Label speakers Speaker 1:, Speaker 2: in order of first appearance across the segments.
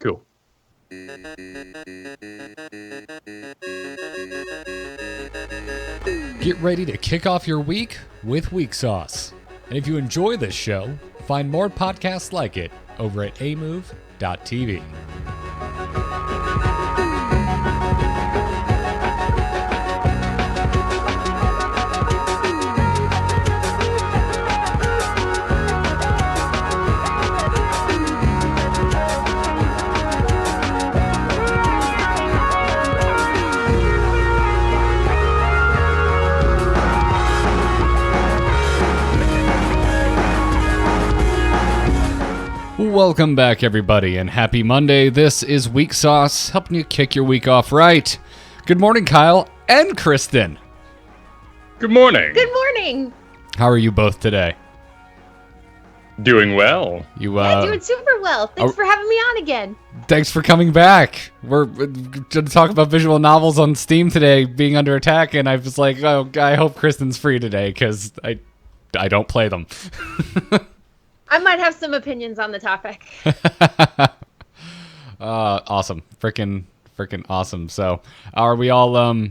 Speaker 1: Cool.
Speaker 2: Get ready to kick off your week with Weeksauce. And if you enjoy this show, find more podcasts like it over at amove.tv. Welcome back, everybody, and happy Monday. This is Weeksauce, helping you kick your week off right. Good morning, Kyle and Kristen.
Speaker 1: Good morning.
Speaker 3: Good morning.
Speaker 2: How are you both today?
Speaker 1: Doing well.
Speaker 3: Doing super well. Thanks for having me on again.
Speaker 2: Thanks for coming back. We're going to talk about visual novels on Steam today being under attack, and I was like, oh, I hope Kristen's free today, because I don't play them.
Speaker 3: I might have some opinions on the topic.
Speaker 2: Awesome. Freaking awesome. So, are we all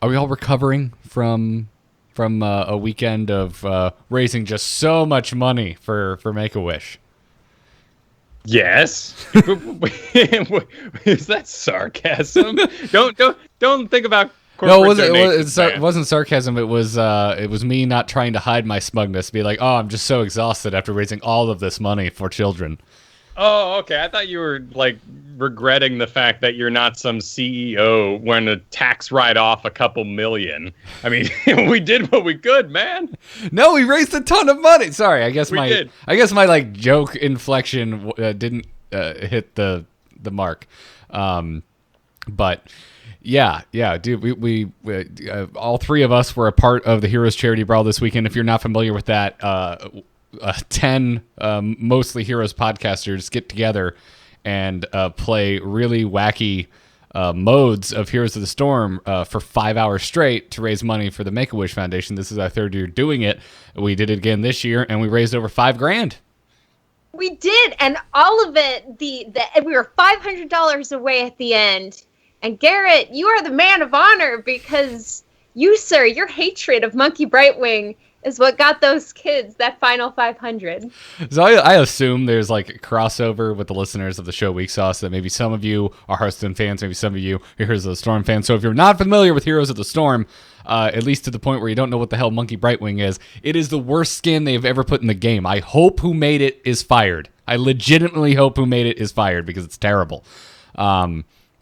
Speaker 2: recovering from a weekend of raising just so much money for Make-A-Wish?
Speaker 1: Yes. Is that sarcasm? Don't think about corporate donations,
Speaker 2: it wasn't sarcasm. It was me not trying to hide my smugness. Be like, oh, I'm just so exhausted after raising all of this money for children.
Speaker 1: Oh, okay. I thought you were like regretting the fact that you're not some CEO when a tax write-off a couple million. I mean, we did what we could, man.
Speaker 2: No, we raised a ton of money. Sorry, I guess
Speaker 1: We
Speaker 2: my
Speaker 1: did.
Speaker 2: like joke inflection didn't hit the mark. But yeah, dude, we all three of us were a part of the Heroes Charity Brawl this weekend. If you're not familiar with that, 10 mostly Heroes podcasters get together and play really wacky modes of Heroes of the Storm for 5 hours straight to raise money for the Make-A-Wish Foundation. This is our third year doing it. We did it again this year, and we raised over $5,000.
Speaker 3: We did, and all of it, we were $500 away at the end. And Garrett, you are the man of honor because you, sir, your hatred of Monkey Brightwing is what got those kids that final 500.
Speaker 2: So I assume there's like a crossover with the listeners of the show Weeksauce, that maybe some of you are Hearthstone fans, maybe some of you are Heroes of the Storm fans. So if you're not familiar with Heroes of the Storm, at least to the point where you don't know what the hell Monkey Brightwing is, it is the worst skin they've ever put in the game. I hope who made it is fired. I legitimately hope who made it is fired because it's terrible.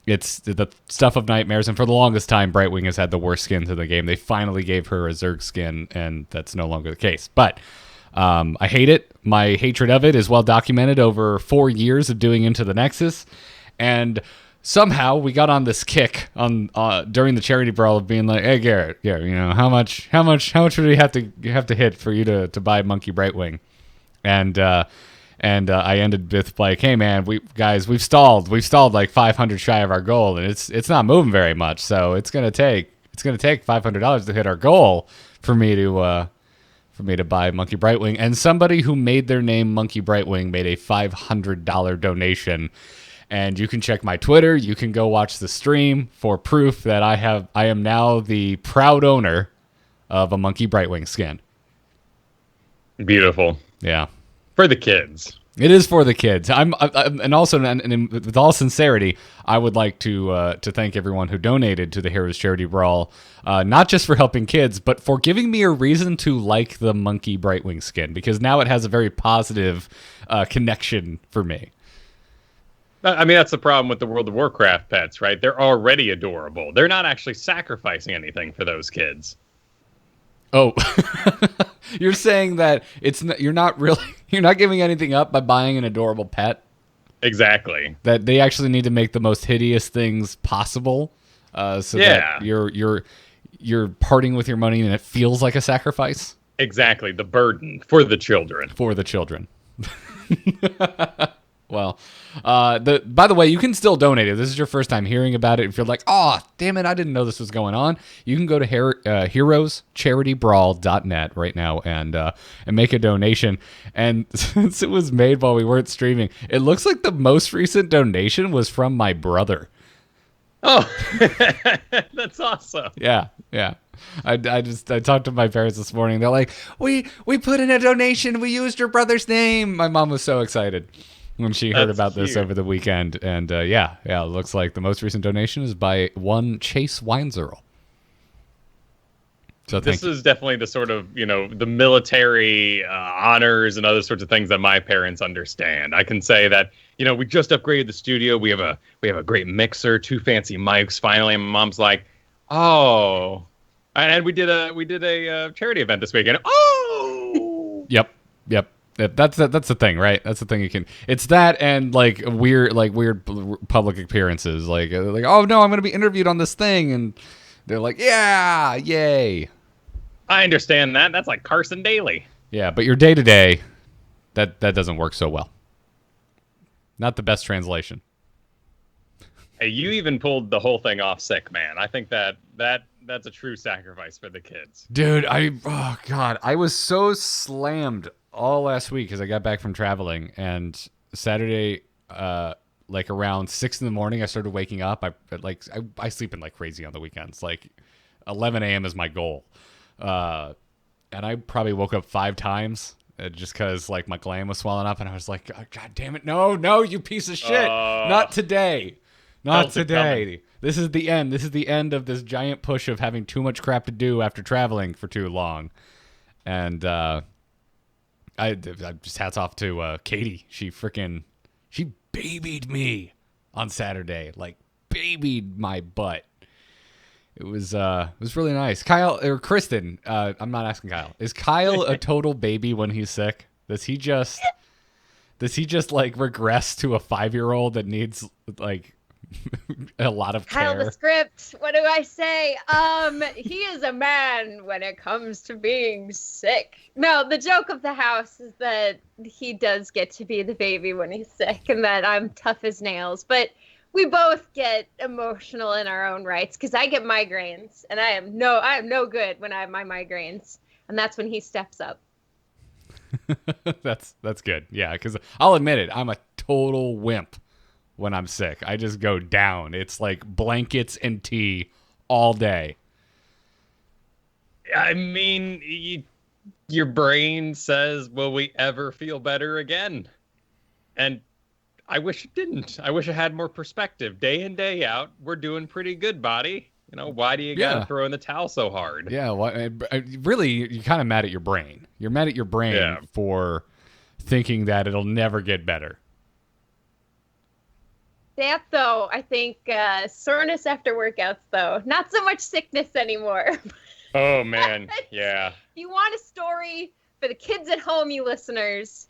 Speaker 2: It's the stuff of nightmares, and for the longest time, Brightwing has had the worst skins in the game. They finally gave her a Zerg skin, and that's no longer the case. But I hate it. My hatred of it is well documented over 4 years of doing Into the Nexus, and somehow we got on this kick on during the charity brawl of being like, "Hey Garrett, you know how much would we have to hit for you to buy Monkey Brightwing?" And I ended with like, "Hey man, we've stalled like 500 shy of our goal, and it's not moving very much. So it's gonna take $500 to hit our goal for me to buy Monkey Brightwing." And somebody who made their name Monkey Brightwing made a $500 donation. And you can check my Twitter. You can go watch the stream for proof that I am now the proud owner of a Monkey Brightwing skin.
Speaker 1: Beautiful.
Speaker 2: Yeah.
Speaker 1: For the kids.
Speaker 2: It is for the kids. And also, and with all sincerity, I would like to thank everyone who donated to the Heroes Charity Brawl, not just for helping kids, but for giving me a reason to like the Monkey Brightwing skin, because now it has a very positive connection for me.
Speaker 1: I mean, that's the problem with the World of Warcraft pets, right? They're already adorable. They're not actually sacrificing anything for those kids.
Speaker 2: Oh, you're saying that you're not giving anything up by buying an adorable pet?
Speaker 1: Exactly.
Speaker 2: That they actually need to make the most hideous things possible, that you're parting with your money and it feels like a sacrifice.
Speaker 1: Exactly, the burden for the children.
Speaker 2: For the children. Well, by the way, you can still donate. If this is your first time hearing about it, if you're like, oh, damn it, I didn't know this was going on, you can go to heroescharitybrawl.net right now and make a donation. And since it was made while we weren't streaming, it looks like the most recent donation was from my brother.
Speaker 1: Oh, that's awesome.
Speaker 2: Yeah. I talked to my parents this morning. They're like, we put in a donation. We used your brother's name. My mom was so excited when she heard about this over the weekend. And yeah, it looks like the most recent donation is by one Chase Weinzerl. So
Speaker 1: this is definitely the sort of, the military honors and other sorts of things that my parents understand. I can say that, we just upgraded the studio. We have a great mixer, 2 fancy mics finally. And my mom's like, oh, and we did a charity event this weekend. Oh,
Speaker 2: Yep. That's the thing, right? That's the thing you can. It's that and like weird public appearances. Like oh no, I'm going to be interviewed on this thing, and they're like, yeah, yay.
Speaker 1: I understand that. That's like Carson Daly.
Speaker 2: Yeah, but your day to day, that doesn't work so well. Not the best translation.
Speaker 1: Hey, you even pulled the whole thing off sick, man. I think that's a true sacrifice for the kids.
Speaker 2: Dude, oh God, I was so slammed all last week because I got back from traveling, and Saturday, like around 6 a.m, I started waking up. I sleep in like crazy on the weekends. Like 11 a.m. is my goal, and I probably woke up 5 times just because like my gland was swelling up, and I was like, oh, God damn it, no, you piece of shit, not today. Not today. This is the end. This is the end of this giant push of having too much crap to do after traveling for too long. And I just hats off to Katie. She babied me on Saturday. Like babied my butt. It was really nice. Kyle or Kristen, I'm not asking Kyle. Is Kyle a total baby when he's sick? Does he just like regress to a 5-year-old that needs like a lot of care?
Speaker 3: Kyle the script. What do I say? He is a man when it comes to being sick. No, the joke of the house is that he does get to be the baby when he's sick, and that I'm tough as nails. But we both get emotional in our own rights because I get migraines, and I am no good when I have my migraines, and that's when he steps up.
Speaker 2: That's good. Yeah, because I'll admit it, I'm a total wimp when I'm sick. I just go down. It's like blankets and tea all day.
Speaker 1: I mean, your brain says, will we ever feel better again? And I wish it didn't. I wish I had more perspective. Day in, day out, we're doing pretty good, body. Why do you gotta throw in the towel so hard?
Speaker 2: Yeah, really, you're kind of mad at your brain. You're mad at your brain for thinking that it'll never get better.
Speaker 3: That, though, I think soreness after workouts, though. Not so much sickness anymore.
Speaker 1: Oh, man. Yeah.
Speaker 3: If you want a story for the kids at home, you listeners,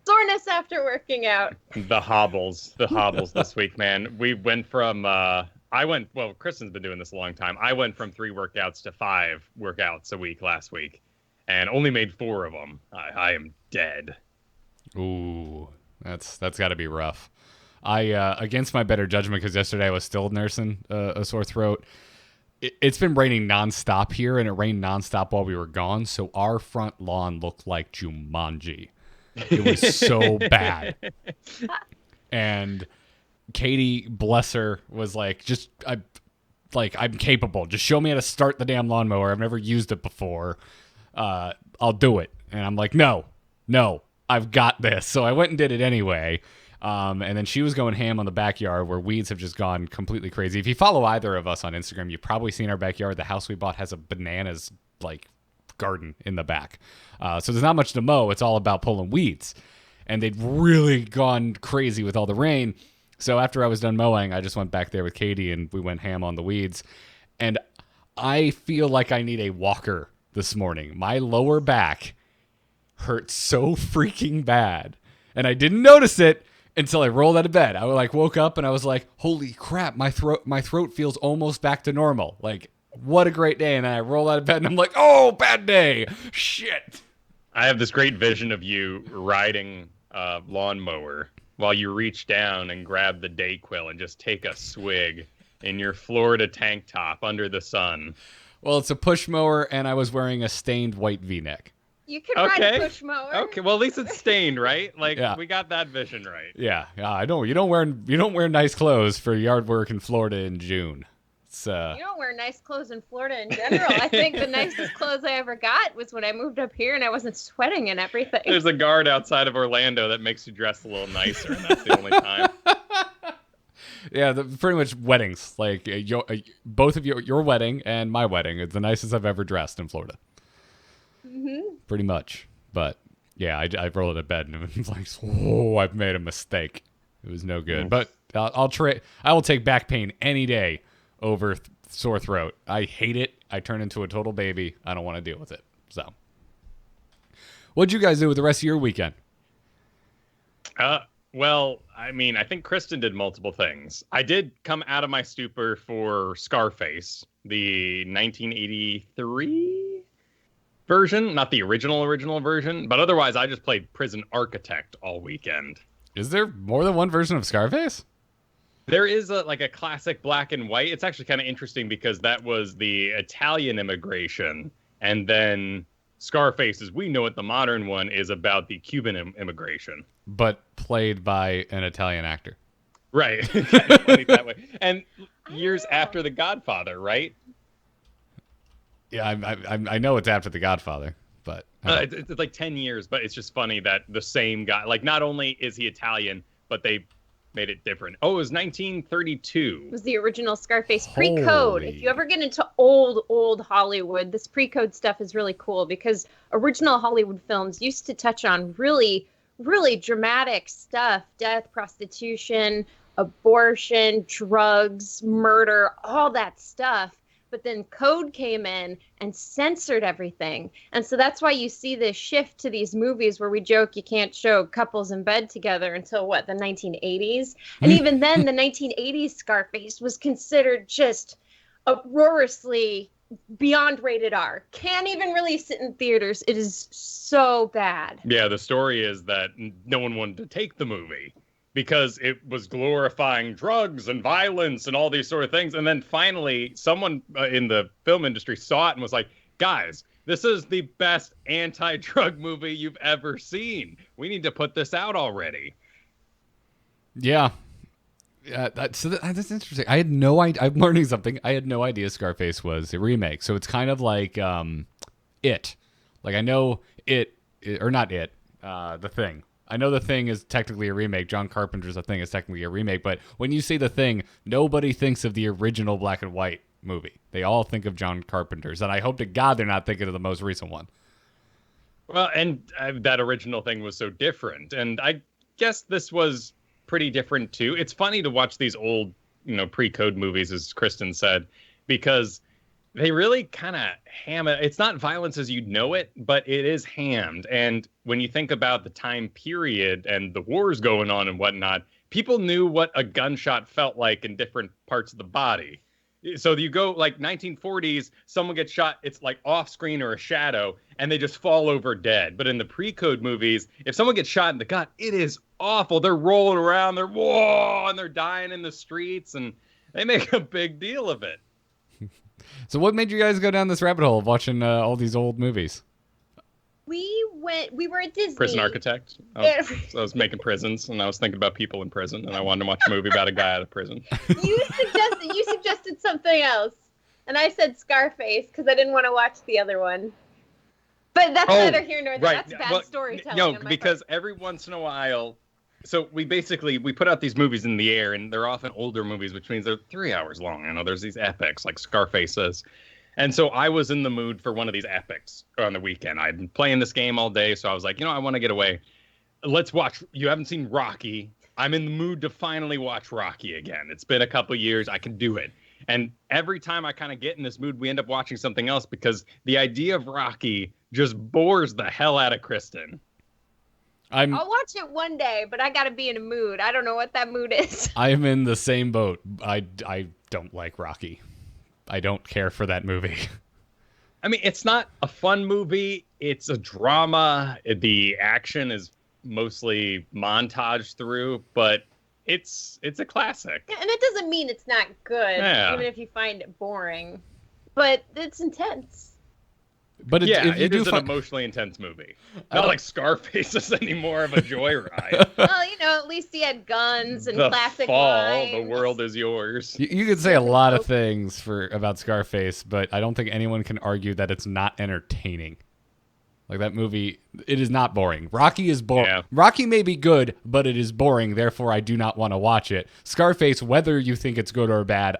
Speaker 3: soreness after working out.
Speaker 1: The hobbles this week, man. We went from, Kristen's been doing this a long time. I went from 3 workouts to 5 workouts a week last week and only made 4 of them. I am dead.
Speaker 2: Ooh, that's got to be rough. I against my better judgment, because yesterday I was still nursing a sore throat. It's been raining nonstop here, and it rained nonstop while we were gone. So our front lawn looked like Jumanji. It was so bad. And Katie, bless her, was like, I'm capable. Just show me how to start the damn lawnmower. I've never used it before. I'll do it. And I'm like, no, I've got this. So I went and did it anyway. And then she was going ham on the backyard, where weeds have just gone completely crazy. If you follow either of us on Instagram, you've probably seen our backyard. The house we bought has a bananas garden in the back. So there's not much to mow. It's all about pulling weeds. And they'd really gone crazy with all the rain. So after I was done mowing, I just went back there with Katie and we went ham on the weeds. And I feel like I need a walker this morning. My lower back hurt so freaking bad. And I didn't notice it until I rolled out of bed. I woke up and I was like, holy crap, my throat feels almost back to normal. Like, what a great day. And then I roll out of bed and I'm like, oh, bad day. Shit.
Speaker 1: I have this great vision of you riding a lawnmower while you reach down and grab the Dayquil and just take a swig in your Florida tank top under the sun.
Speaker 2: Well, it's a push mower, and I was wearing a stained white V-neck.
Speaker 3: You can ride a push mower.
Speaker 1: Okay, well at least it's stained, right? Like
Speaker 2: Yeah.
Speaker 1: we got that vision right.
Speaker 2: Yeah, I know. You don't wear nice clothes for yard work in Florida in June. It's
Speaker 3: You don't wear nice clothes in Florida in general. I think the nicest clothes I ever got was when I moved up here and I wasn't sweating and everything.
Speaker 1: There's a guard outside of Orlando that makes you dress a little nicer, and that's the only time.
Speaker 2: Yeah, pretty much weddings. Like both of your wedding and my wedding is the nicest I've ever dressed in Florida.
Speaker 3: Mm-hmm.
Speaker 2: Pretty much. But yeah, I rolled out of bed and it was like, oh, I've made a mistake. It was no good. But I will take back pain any day over sore throat. I hate it. I turn into a total baby. I don't want to deal with it. So, what'd you guys do with the rest of your weekend?
Speaker 1: Well, I mean, I think Kristen did multiple things. I did come out of my stupor for Scarface, the 1983 version, not the original version, but otherwise I just played Prison Architect all weekend.
Speaker 2: Is there more than one version of Scarface?
Speaker 1: There is a classic black and white. It's actually kind of interesting because that was the Italian immigration, and then Scarface, as we know it, the modern one, is about the Cuban immigration.
Speaker 2: But played by an Italian actor.
Speaker 1: Right. Kind of funny that way. And years after The Godfather, right?
Speaker 2: Yeah, I know it's after The Godfather, but...
Speaker 1: It's like 10 years, but it's just funny that the same guy, like not only is he Italian, but they made it different. Oh, it was 1932.
Speaker 3: It was the original Scarface pre-code. If you ever get into old Hollywood, this pre-code stuff is really cool because original Hollywood films used to touch on really dramatic stuff: death, prostitution, abortion, drugs, murder, all that stuff. But then code came in and censored everything. And so that's why you see this shift to these movies where we joke you can't show couples in bed together until, the 1980s? And even then, the 1980s Scarface was considered just uproariously beyond rated R. Can't even release it in theaters. It is so bad.
Speaker 1: Yeah, the story is that no one wanted to take the movie because it was glorifying drugs and violence and all these sort of things. And then finally, someone in the film industry saw it and was like, guys, this is the best anti-drug movie you've ever seen. We need to put this out already.
Speaker 2: Yeah. That's interesting. I had no idea. I'm learning something. I had no idea Scarface was a remake. So it's kind of like It. Like I know It, or not It, The Thing. I know The Thing is technically a remake. John Carpenter's The Thing is technically a remake. But when you say The Thing, nobody thinks of the original black and white movie. They all think of John Carpenter's. And I hope to God they're not thinking of the most recent one.
Speaker 1: Well, and that original thing was so different. And I guess this was pretty different too. It's funny to watch these old, pre-code movies, as Kristen said, because they really kind of ham it. It's not violence as you'd know it, but it is hammed. And when you think about the time period and the wars going on and whatnot, people knew what a gunshot felt like in different parts of the body. So you go like 1940s, someone gets shot, it's like off screen or a shadow, and they just fall over dead. But in the pre-code movies, if someone gets shot in the gut, it is awful. They're rolling around, and they're dying in the streets, and they make a big deal of it.
Speaker 2: So what made you guys go down this rabbit hole of watching all these old movies?
Speaker 3: We were at Disney.
Speaker 1: Prison Architect. I was making prisons, and I was thinking about people in prison, and I wanted to watch a movie about a guy out of prison.
Speaker 3: You suggested something else, and I said Scarface because I didn't want to watch the other one. But that's neither here nor there.
Speaker 1: Right.
Speaker 3: That's bad storytelling.
Speaker 1: No, because every once in a while, so we put out these movies in the air, and they're often older movies, which means they're 3 hours long. I know there's these epics like Scarface is. And so I was in the mood for one of these epics on the weekend. I'd been playing this game all day, so I was like, I want to get away. Let's watch. You haven't seen Rocky. I'm in the mood to finally watch Rocky again. It's been a couple years. I can do it. And every time I kind of get in this mood, we end up watching something else because the idea of Rocky just bores the hell out of Kristen.
Speaker 3: I'll watch it one day, but I got to be in a mood. I don't know what that mood is.
Speaker 2: I'm in the same boat. I don't like Rocky. I don't care for that movie.
Speaker 1: I mean, it's not a fun movie. It's a drama. The action is mostly montage through, but it's a classic.
Speaker 3: Yeah, and it doesn't mean it's not good, even if you find it boring. But it's intense.
Speaker 2: But
Speaker 1: it is an emotionally intense movie. Not like Scarface is any more of a joyride.
Speaker 3: Well, at least he had guns and
Speaker 1: the
Speaker 3: classic
Speaker 1: fall,
Speaker 3: lines.
Speaker 1: The world is yours.
Speaker 2: You could say a lot of things about Scarface, but I don't think anyone can argue that it's not entertaining. Like, that movie, it is not boring. Rocky is boring.
Speaker 1: Yeah.
Speaker 2: Rocky may be good, but it is boring. Therefore, I do not want to watch it. Scarface, whether you think it's good or bad,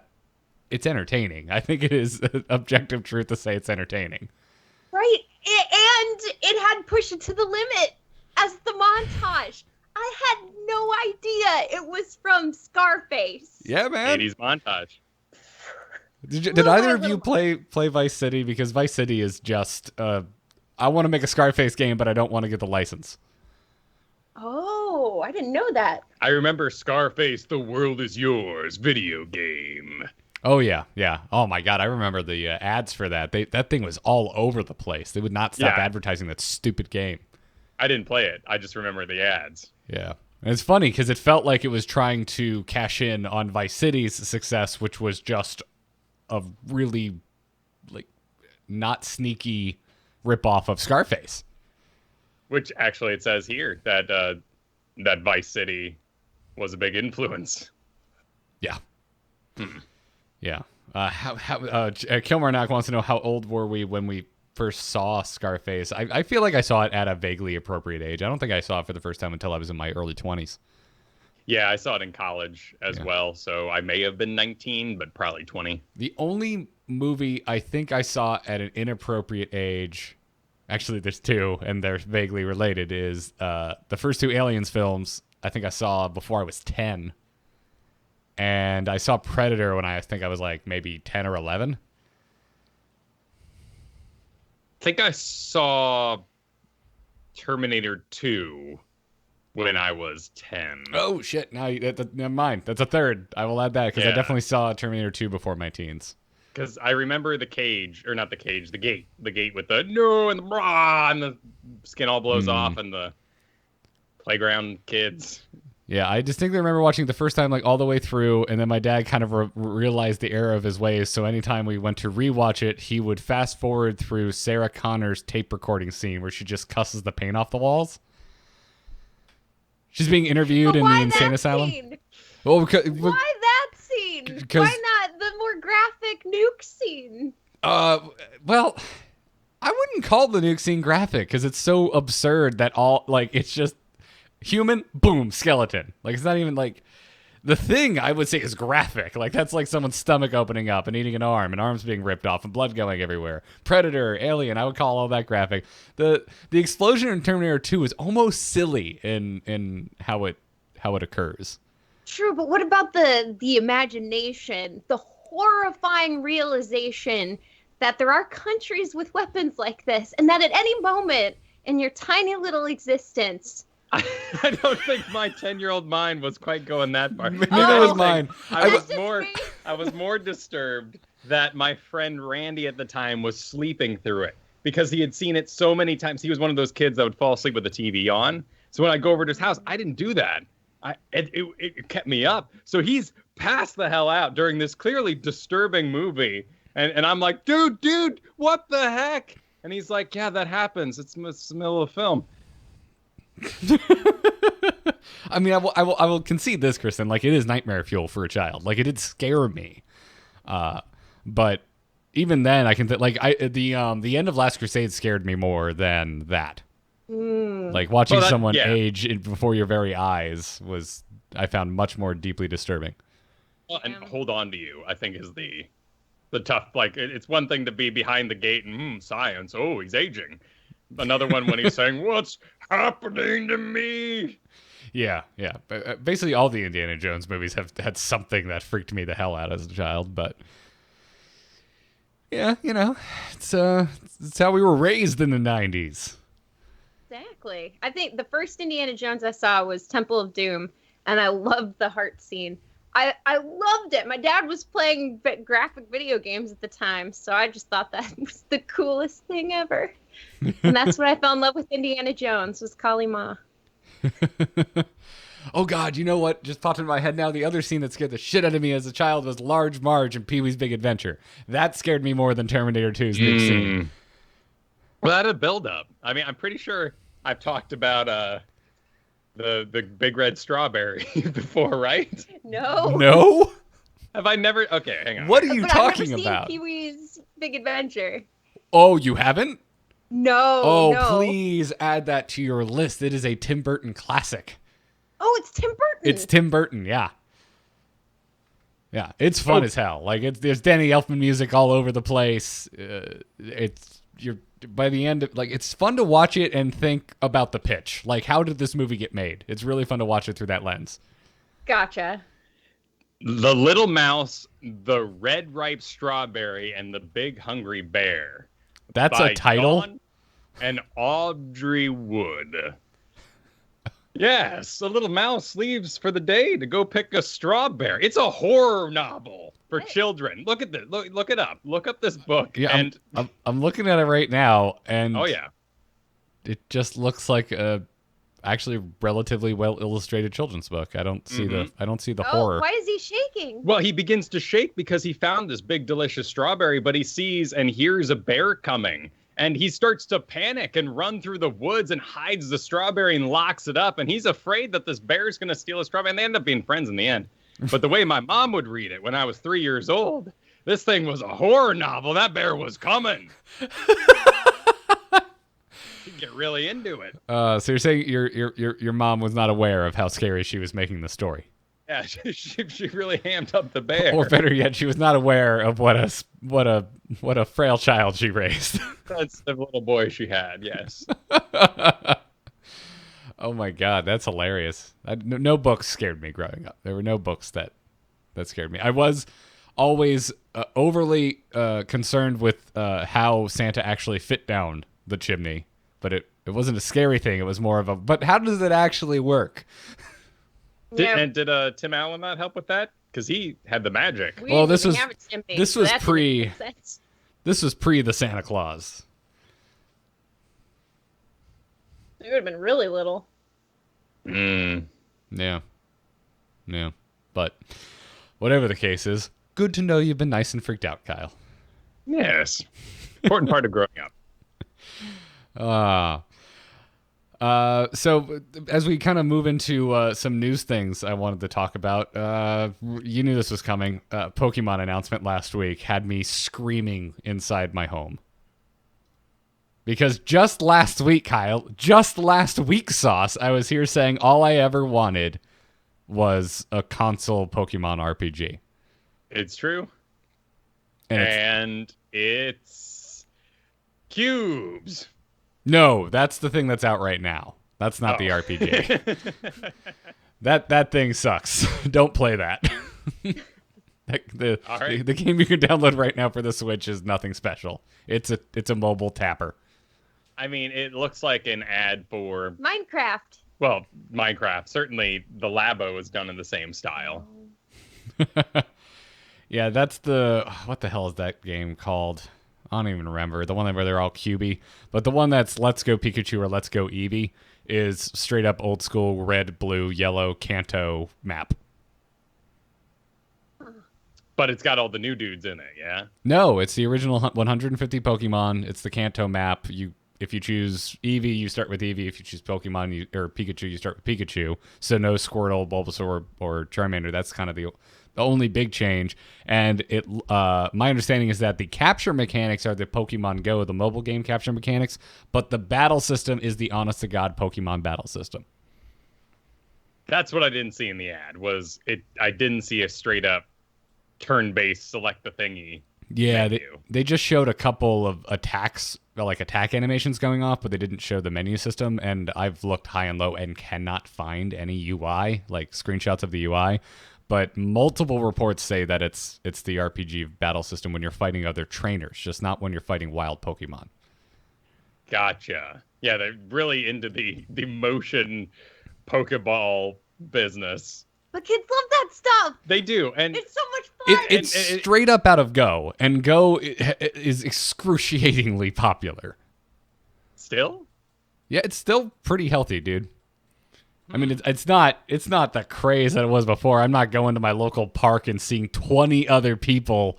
Speaker 2: it's entertaining. I think it is objective truth to say it's entertaining.
Speaker 3: Right, and it had Push It to the Limit as the montage. I had no idea it was from Scarface.
Speaker 2: Yeah, man.
Speaker 1: 80s montage.
Speaker 2: Did either of you play Vice City? Because Vice City is just, I want to make a Scarface game, but I don't want to get the license.
Speaker 3: Oh, I didn't know that.
Speaker 1: I remember Scarface, The World Is Yours video game.
Speaker 2: Oh, yeah. Oh, my God. I remember the ads for that. That thing was all over the place. They would not stop advertising that stupid game.
Speaker 1: I didn't play it. I just remember the ads.
Speaker 2: Yeah. And it's funny because it felt like it was trying to cash in on Vice City's success, which was just a really, not sneaky ripoff of Scarface.
Speaker 1: Which, actually, it says here that that Vice City was a big influence.
Speaker 2: Yeah. Yeah. Kilmarnock wants to know, how old were we when we first saw Scarface? I feel like I saw it at a vaguely appropriate age. I don't think I saw it for the first time until I was in my early 20s.
Speaker 1: Yeah, I saw it in college as well, so I may have been 19, but probably 20.
Speaker 2: The only movie I think I saw at an inappropriate age, actually there's two, and they're vaguely related, is the first two Aliens films I think I saw before I was 10. And I saw Predator when I think I was maybe 10 or 11.
Speaker 1: I think I saw Terminator 2 when I was 10.
Speaker 2: Oh, shit. No, never mind. That's a third. I will add that because I definitely saw Terminator 2 before my teens.
Speaker 1: Because I remember the cage, or not the cage, the gate. The gate with the no and the brah, and the skin all blows off, and the playground kids.
Speaker 2: Yeah, I distinctly remember watching it the first time all the way through, and then my dad kind of realized the error of his ways, so anytime we went to rewatch it, he would fast forward through Sarah Connor's tape recording scene where she just cusses the paint off the walls. She's being interviewed in the insane asylum.
Speaker 3: Well, why that scene? Why not the more graphic nuke scene?
Speaker 2: Well, I wouldn't call the nuke scene graphic because it's so absurd that it's just human, boom, skeleton. It's not even the Thing, I would say, is graphic. That's someone's stomach opening up and eating an arm, and arms being ripped off and blood going everywhere. Predator, Alien, I would call all that graphic. The explosion in Terminator 2 is almost silly in how it occurs.
Speaker 3: True, but what about the imagination, the horrifying realization that there are countries with weapons like this, and that at any moment in your tiny little existence,
Speaker 1: I don't think my 10-year-old mind was quite going that far.
Speaker 2: Neither was mine.
Speaker 1: I was more disturbed that my friend Randy at the time was sleeping through it because he had seen it so many times. He was one of those kids that would fall asleep with the TV on. So when I go over to his house, I didn't do that. It kept me up. So he's passed the hell out during this clearly disturbing movie. And I'm like, dude, what the heck? And he's like, yeah, that happens. It's the middle of the film.
Speaker 2: I mean, I will concede this, Kristen. It is nightmare fuel for a child. It did scare me, but even then, I can the end of Last Crusade scared me more than that. Watching someone age before your very eyes I found much more deeply disturbing.
Speaker 1: Well, and Hold On to You, I think, is the tough. It's one thing to be behind the gate and science. Oh, he's aging. Another one when he's saying, "What's happening to me?"
Speaker 2: Yeah. Basically, all the Indiana Jones movies have had something that freaked me the hell out as a child. But yeah, it's how we were raised in the 90s.
Speaker 3: Exactly. I think the first Indiana Jones I saw was Temple of Doom, and I loved the heart scene. I loved it. My dad was playing graphic video games at the time, so I just thought that was the coolest thing ever. And that's what I fell in love with Indiana Jones, was Kali Ma.
Speaker 2: Oh, God, you know what just popped into my head now? The other scene that scared the shit out of me as a child was Large Marge in Pee-wee's Big Adventure. That scared me more than Terminator 2's big scene.
Speaker 1: Well, that had a build-up. I mean, I'm pretty sure I've talked about the big red strawberry before, right?
Speaker 3: No.
Speaker 2: No?
Speaker 1: Have I never? Okay, hang on.
Speaker 2: What are you
Speaker 3: But
Speaker 2: talking
Speaker 3: I've never
Speaker 2: about?
Speaker 3: seen Pee-wee's Big Adventure.
Speaker 2: Oh, you haven't?
Speaker 3: No.
Speaker 2: Oh,
Speaker 3: no.
Speaker 2: please add that to your list. It is a Tim Burton classic.
Speaker 3: Oh, it's Tim Burton.
Speaker 2: It's Tim Burton, yeah. Yeah, it's fun as hell. Like there's Danny Elfman music all over the place. You're by the end, it's fun to watch it and think about the pitch. Like, how did this movie get made? It's really fun to watch it through that lens.
Speaker 3: Gotcha.
Speaker 1: The Little Mouse, the Red Ripe Strawberry, and the Big Hungry Bear.
Speaker 2: That's a title?
Speaker 1: Dawn and Audrey Wood. Yes, a little mouse leaves for the day to go pick a strawberry. It's a horror novel for children. Look at this. Look it up. Look up this book.
Speaker 2: Yeah,
Speaker 1: and
Speaker 2: I'm looking at it right now, and
Speaker 1: oh yeah,
Speaker 2: it just looks like a actually relatively well illustrated children's book. I don't see the horror.
Speaker 3: Why is he shaking?
Speaker 1: well, he begins to shake because he found this big delicious strawberry, but he sees and hears a bear coming. And he starts to panic and run through the woods and hides the strawberry and locks it up. And he's afraid that this bear's going to steal his strawberry. And they end up being friends in the end. But the way my mom would read it when I was 3 years old, this thing was a horror novel. That bear was coming. She'd get really into it.
Speaker 2: So you're saying your mom was not aware of how scary she was making the story?
Speaker 1: Yeah, she really hammed up the bear.
Speaker 2: Or better yet, she was not aware of what a frail child she raised.
Speaker 1: That's the little boy she had, yes.
Speaker 2: Oh my God, that's hilarious. No books scared me growing up. There were no books that scared me. I was always overly concerned with how Santa actually fit down the chimney, but it wasn't a scary thing. It was more of but how does it actually work?
Speaker 1: Did Tim Allen not help with that? Because he had the magic.
Speaker 2: Well, this was pre the Santa Claus.
Speaker 3: It would have been really little.
Speaker 2: Yeah. But whatever the case is, good to know you've been nice and freaked out, Kyle.
Speaker 1: Yes. Important part of growing up.
Speaker 2: So as we kind of move into some news things I wanted to talk about, you knew this was coming. Pokemon announcement last week had me screaming inside my home. Because just last week, Kyle, just last week, Sauce, I was here saying all I ever wanted was a console Pokemon RPG.
Speaker 1: It's true.
Speaker 2: And
Speaker 1: it's cubes.
Speaker 2: No, that's the thing that's out right now. That's not the RPG. That thing sucks. Don't play that. The game you can download right now for the Switch is nothing special. It's a mobile tapper.
Speaker 1: I mean, it looks like an ad for
Speaker 3: Minecraft.
Speaker 1: Well, Minecraft. Certainly, the Labo is done in the same style.
Speaker 2: Yeah, that's what the hell is that game called? I don't even remember. The one where they're all cubey. But the one that's Let's Go Pikachu or Let's Go Eevee is straight up old school red, blue, yellow Kanto map.
Speaker 1: But it's got all the new dudes in it, yeah?
Speaker 2: No, it's the original 150 Pokemon. It's the Kanto map. If you choose Eevee, you start with Eevee. If you choose Pokemon or Pikachu, you start with Pikachu. So no Squirtle, Bulbasaur, or Charmander. That's kind of the only big change. And my understanding is that the capture mechanics are the Pokemon Go, the mobile game capture mechanics, but the battle system is the honest-to-God Pokemon battle system.
Speaker 1: That's what I didn't see in the ad. I didn't see a straight-up turn-based select the thingy.
Speaker 2: Yeah, they just showed a couple of attacks, like attack animations going off, but they didn't show the menu system. And I've looked high and low and cannot find any UI, like screenshots of the UI. But multiple reports say that it's the RPG battle system when you're fighting other trainers, just not when you're fighting wild Pokemon.
Speaker 1: Gotcha. Yeah, they're really into the motion Pokeball business.
Speaker 3: But kids love that stuff.
Speaker 1: They do, and
Speaker 3: it's so much fun.
Speaker 2: It's straight up out of Go, and Go is excruciatingly popular.
Speaker 1: Still?
Speaker 2: Yeah, it's still pretty healthy, dude. I mean, it's not the craze that it was before. I'm not going to my local park and seeing 20 other people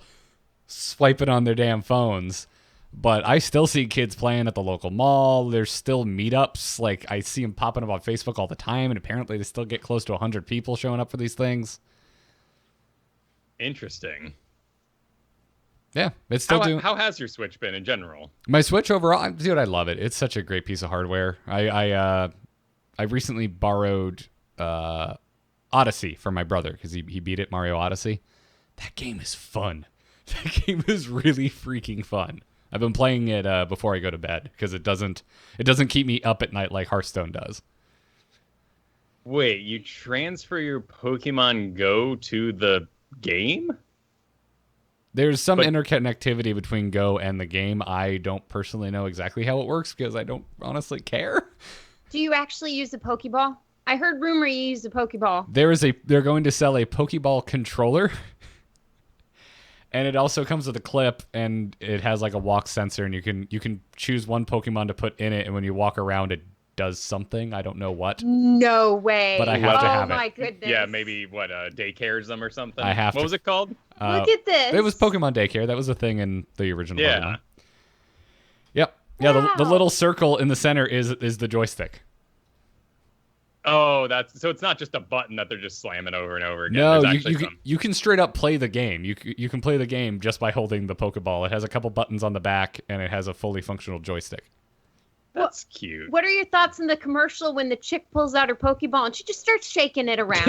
Speaker 2: swiping on their damn phones. But I still see kids playing at the local mall. There's still meetups. Like, I see them popping up on Facebook all the time, and apparently they still get close to 100 people showing up for these things.
Speaker 1: Interesting.
Speaker 2: Yeah, it's still doing.
Speaker 1: How has your Switch been in general?
Speaker 2: My Switch overall, dude, I love it. It's such a great piece of hardware. I recently borrowed Odyssey from my brother because he beat it, Mario Odyssey. That game is fun. That game is really freaking fun. I've been playing it before I go to bed because it doesn't keep me up at night like Hearthstone does.
Speaker 1: Wait, you transfer your Pokemon Go to the game?
Speaker 2: There's some interconnectivity between Go and the game. I don't personally know exactly how it works because I don't honestly care.
Speaker 3: Do you actually use the Pokeball? I heard rumor you use the Pokeball.
Speaker 2: They're going to sell a Pokeball controller. And it also comes with a clip, and it has like a walk sensor, and you can choose one Pokemon to put in it, and when you walk around, it does something. I don't know what.
Speaker 3: No way.
Speaker 2: But I have to have it.
Speaker 3: Oh my goodness.
Speaker 1: Yeah, maybe daycares them or something.
Speaker 2: I have
Speaker 1: What
Speaker 2: to.
Speaker 1: was it called?
Speaker 3: Look at this.
Speaker 2: It was Pokemon Daycare. That was a thing in the original
Speaker 1: Yeah.
Speaker 2: Pokemon. Yep. Yeah, the little circle in the center is the joystick.
Speaker 1: Oh, so it's not just a button that they're just slamming over and over again.
Speaker 2: No,
Speaker 1: There's
Speaker 2: you can straight up play the game. You can play the game just by holding the Pokeball. It has a couple buttons on the back, and it has a fully functional joystick.
Speaker 1: That's cute.
Speaker 3: What are your thoughts on the commercial when the chick pulls out her Pokeball and she just starts shaking it around?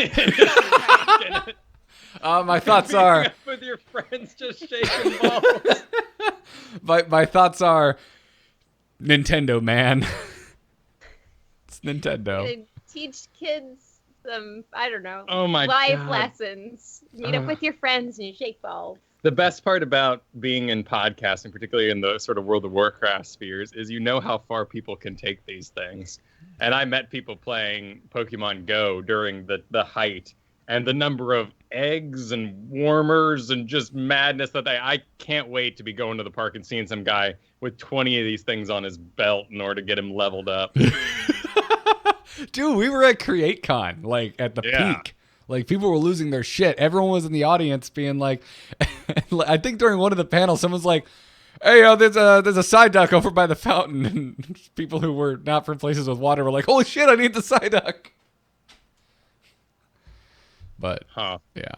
Speaker 2: My thoughts are...
Speaker 1: with your friends just shaking balls.
Speaker 2: My thoughts are... Nintendo, man. It's Nintendo.
Speaker 3: Teach kids some, I don't know,
Speaker 1: Oh my
Speaker 3: life
Speaker 1: God.
Speaker 3: lessons. Meet up with your friends and you shake balls.
Speaker 1: The best part about being in podcasting, particularly in the sort of World of Warcraft spheres, is you know how far people can take these things. And I met people playing Pokemon Go during the height, and the number of eggs and warmers and just madness that I can't wait to be going to the park and seeing some guy with 20 of these things on his belt in order to get him leveled up.
Speaker 2: Dude, we were at CreateCon, like, at the peak. Like, people were losing their shit. Everyone was in the audience being like... I think during one of the panels, someone's like, hey, there's a side duck over by the fountain. And people who were not from places with water were like, holy shit, I need the side duck. But, yeah.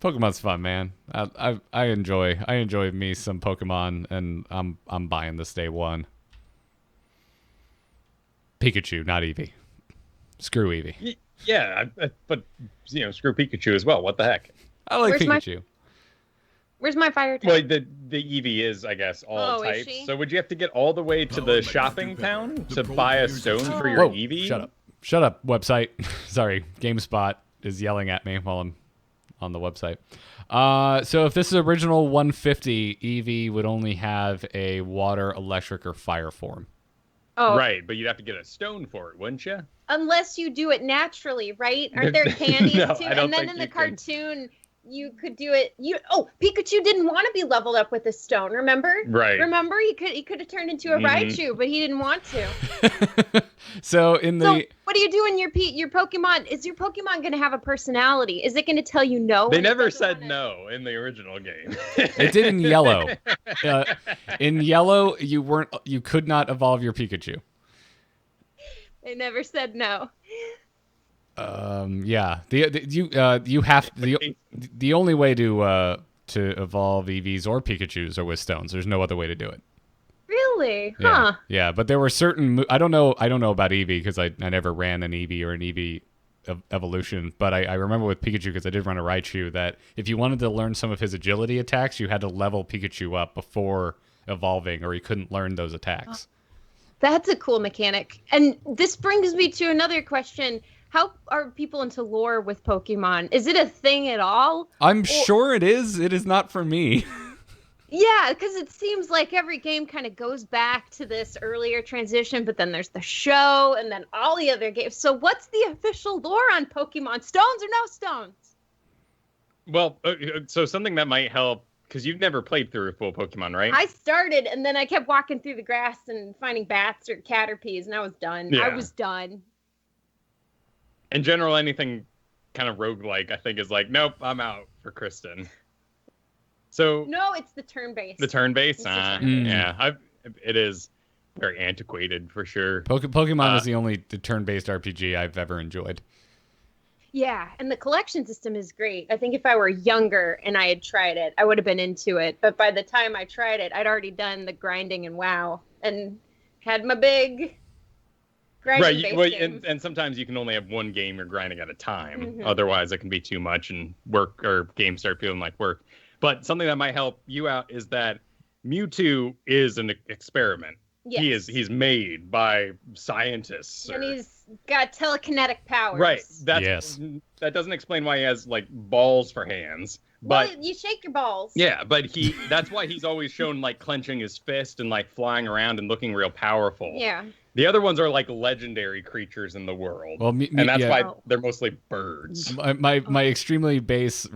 Speaker 2: Pokemon's fun, man. I enjoy me some Pokemon, and I'm buying this day one. Pikachu, not Eevee. Screw Eevee.
Speaker 1: Yeah, but screw Pikachu as well. What the heck?
Speaker 2: I like
Speaker 3: Where's
Speaker 2: Pikachu.
Speaker 3: Where's my fire type?
Speaker 1: Well, the Eevee is, I guess, all
Speaker 3: is
Speaker 1: types.
Speaker 3: she?
Speaker 1: So would you have to get all the way to the shopping town to buy a stone for your
Speaker 2: Whoa,
Speaker 1: Eevee?
Speaker 2: Shut up, website. Sorry, GameSpot is yelling at me while I'm on the website. So if this is original 150, Eevee would only have a water, electric, or fire form.
Speaker 3: Oh,
Speaker 1: Right, but you'd have to get a stone for it, wouldn't you?
Speaker 3: unless you do it naturally, right? Aren't there candies
Speaker 1: No,
Speaker 3: too?
Speaker 1: I don't
Speaker 3: And then
Speaker 1: think
Speaker 3: in the
Speaker 1: you can.
Speaker 3: cartoon, you could do it. Pikachu didn't want to be leveled up with a stone. Remember?
Speaker 1: Right.
Speaker 3: Remember, he could have turned into a Raichu, but he didn't want to.
Speaker 2: So
Speaker 3: what do you do in your Pokemon? Is your Pokemon going to have a personality? Is it going to tell you no?
Speaker 1: They
Speaker 3: when it
Speaker 1: never
Speaker 3: doesn't
Speaker 1: said
Speaker 3: wanna-
Speaker 1: no in the original game.
Speaker 2: it did in yellow. In yellow, you could not evolve your Pikachu.
Speaker 3: They never said no.
Speaker 2: Yeah. The only way to evolve Eevees or Pikachus are with stones. There's no other way to do it.
Speaker 3: Really?
Speaker 2: Yeah.
Speaker 3: Huh.
Speaker 2: Yeah, but there were certain I don't know about Eevee because I never ran an Eevee or an Eevee evolution, but I remember with Pikachu, because I did run a Raichu, that if you wanted to learn some of his agility attacks, you had to level Pikachu up before evolving, or he couldn't learn those attacks.
Speaker 3: That's a cool mechanic. And this brings me to another question. How are people into lore with Pokemon? Is it a thing at all?
Speaker 2: I'm sure it is. It is not for me.
Speaker 3: Yeah, because it seems like every game kind of goes back to this earlier transition, but then there's the show and then all the other games. So what's the official lore on Pokemon? Stones or no stones?
Speaker 1: Well, so something that might help, because you've never played through a full Pokemon, right?
Speaker 3: I started, and then I kept walking through the grass and finding bats or caterpies, and I was done.
Speaker 1: Yeah.
Speaker 3: I was done.
Speaker 1: In general, anything kind of roguelike, I think, is like, nope, I'm out for Kristen. So
Speaker 3: No, it's the turn-based.
Speaker 1: the turn-based,
Speaker 3: It's the turn-based.
Speaker 1: yeah, it is very antiquated for sure.
Speaker 2: Pokemon is the only turn-based RPG I've ever enjoyed.
Speaker 3: Yeah, and the collection system is great. I think if I were younger and I had tried it, I would have been into it. But by the time I tried it, I'd already done the grinding and WoW and had my big grinding base
Speaker 1: Well,
Speaker 3: games.
Speaker 1: and sometimes you can only have one game you're grinding at a time.
Speaker 3: Mhm.
Speaker 1: Otherwise, it can be too much and work or games start feeling like work. But something that might help you out is that Mewtwo is an experiment.
Speaker 3: Yes.
Speaker 1: He's made by scientists.
Speaker 3: And he's got telekinetic powers.
Speaker 1: Right.
Speaker 2: Yes.
Speaker 1: That doesn't explain why he has like balls for hands. But
Speaker 3: well, you shake your balls.
Speaker 1: yeah, but that's why he's always shown like clenching his fist and like flying around and looking real powerful.
Speaker 3: Yeah.
Speaker 1: The other ones are like legendary creatures in the world.
Speaker 2: Well,
Speaker 1: and that's why
Speaker 3: Oh.
Speaker 1: they're mostly birds.
Speaker 2: My extremely base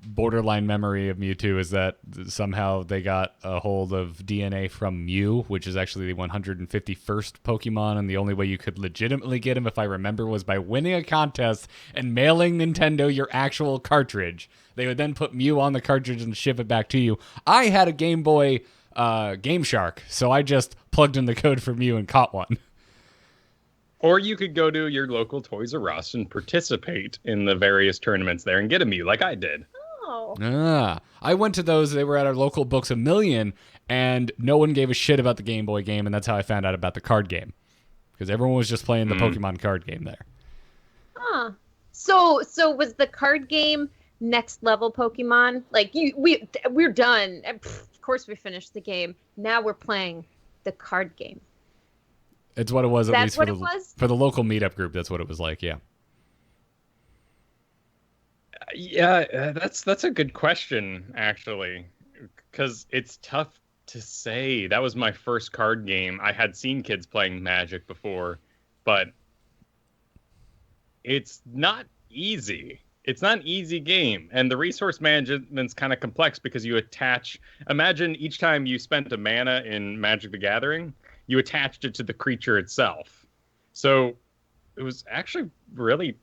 Speaker 2: borderline memory of Mewtwo is that somehow they got a hold of DNA from Mew, which is actually the 151st Pokemon, and the only way you could legitimately get him, if I remember, was by winning a contest and mailing Nintendo your actual cartridge. They would then put Mew on the cartridge and ship it back to you. I had a Game Boy Game Shark, so I just plugged in the code for Mew and caught one.
Speaker 1: Or you could go to your local Toys R Us and participate in the various tournaments there and get a Mew like I did.
Speaker 3: Oh.
Speaker 2: I went to those. They were at our local Books A Million, and no one gave a shit about the Game Boy game, and that's how I found out about the card game. Because everyone was just playing the Pokemon card game there.
Speaker 3: Huh. So was the card game next level Pokemon? Like we're done. Of course we finished the game. Now we're playing the card game.
Speaker 2: It's what it was, at
Speaker 3: That's
Speaker 2: least
Speaker 3: what it was?
Speaker 2: for the local meetup group. That's what it was like, yeah.
Speaker 1: Yeah, that's a good question, actually, because it's tough to say. That was my first card game. I had seen kids playing Magic before, but it's not easy. It's not an easy game, and the resource management's kind of complex because you attach. Imagine each time you spent a mana in Magic the Gathering, you attached it to the creature itself. So it was actually really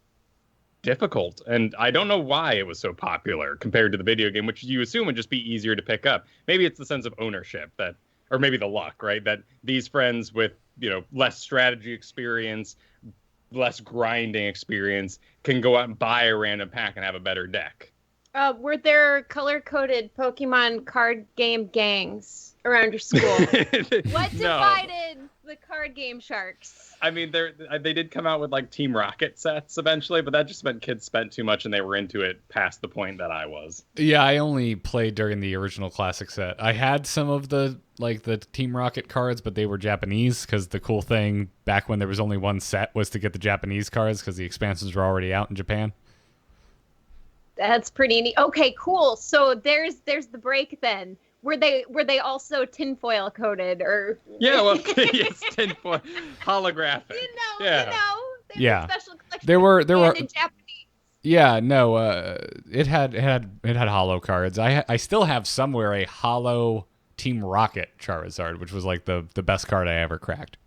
Speaker 1: difficult, and I don't know why it was so popular compared to the video game, which you assume would just be easier to pick up. Maybe it's the sense of ownership that, or maybe the luck, right? That these friends with, less strategy experience, less grinding experience can go out and buy a random pack and have a better deck.
Speaker 3: Were there color-coded Pokemon card game gangs around your school? What divided the card game sharks?
Speaker 1: I mean, they did come out with like Team Rocket sets eventually, but that just meant kids spent too much and they were into it past the point that I was.
Speaker 2: Yeah, I only played during the original classic set. I had some of the Team Rocket cards, but they were Japanese, because the cool thing back when there was only one set was to get the Japanese cards because the expansions were already out in Japan.
Speaker 3: That's pretty neat. Okay, cool. So there's the break then. Were they also tinfoil coated or?
Speaker 1: Yeah, well, yes, tinfoil, holographic.
Speaker 3: They
Speaker 2: Yeah.
Speaker 3: Special collection.
Speaker 2: There were
Speaker 3: in Japanese.
Speaker 2: Yeah, no, it had hollow cards. I still have somewhere a hollow Team Rocket Charizard, which was like the best card I ever cracked.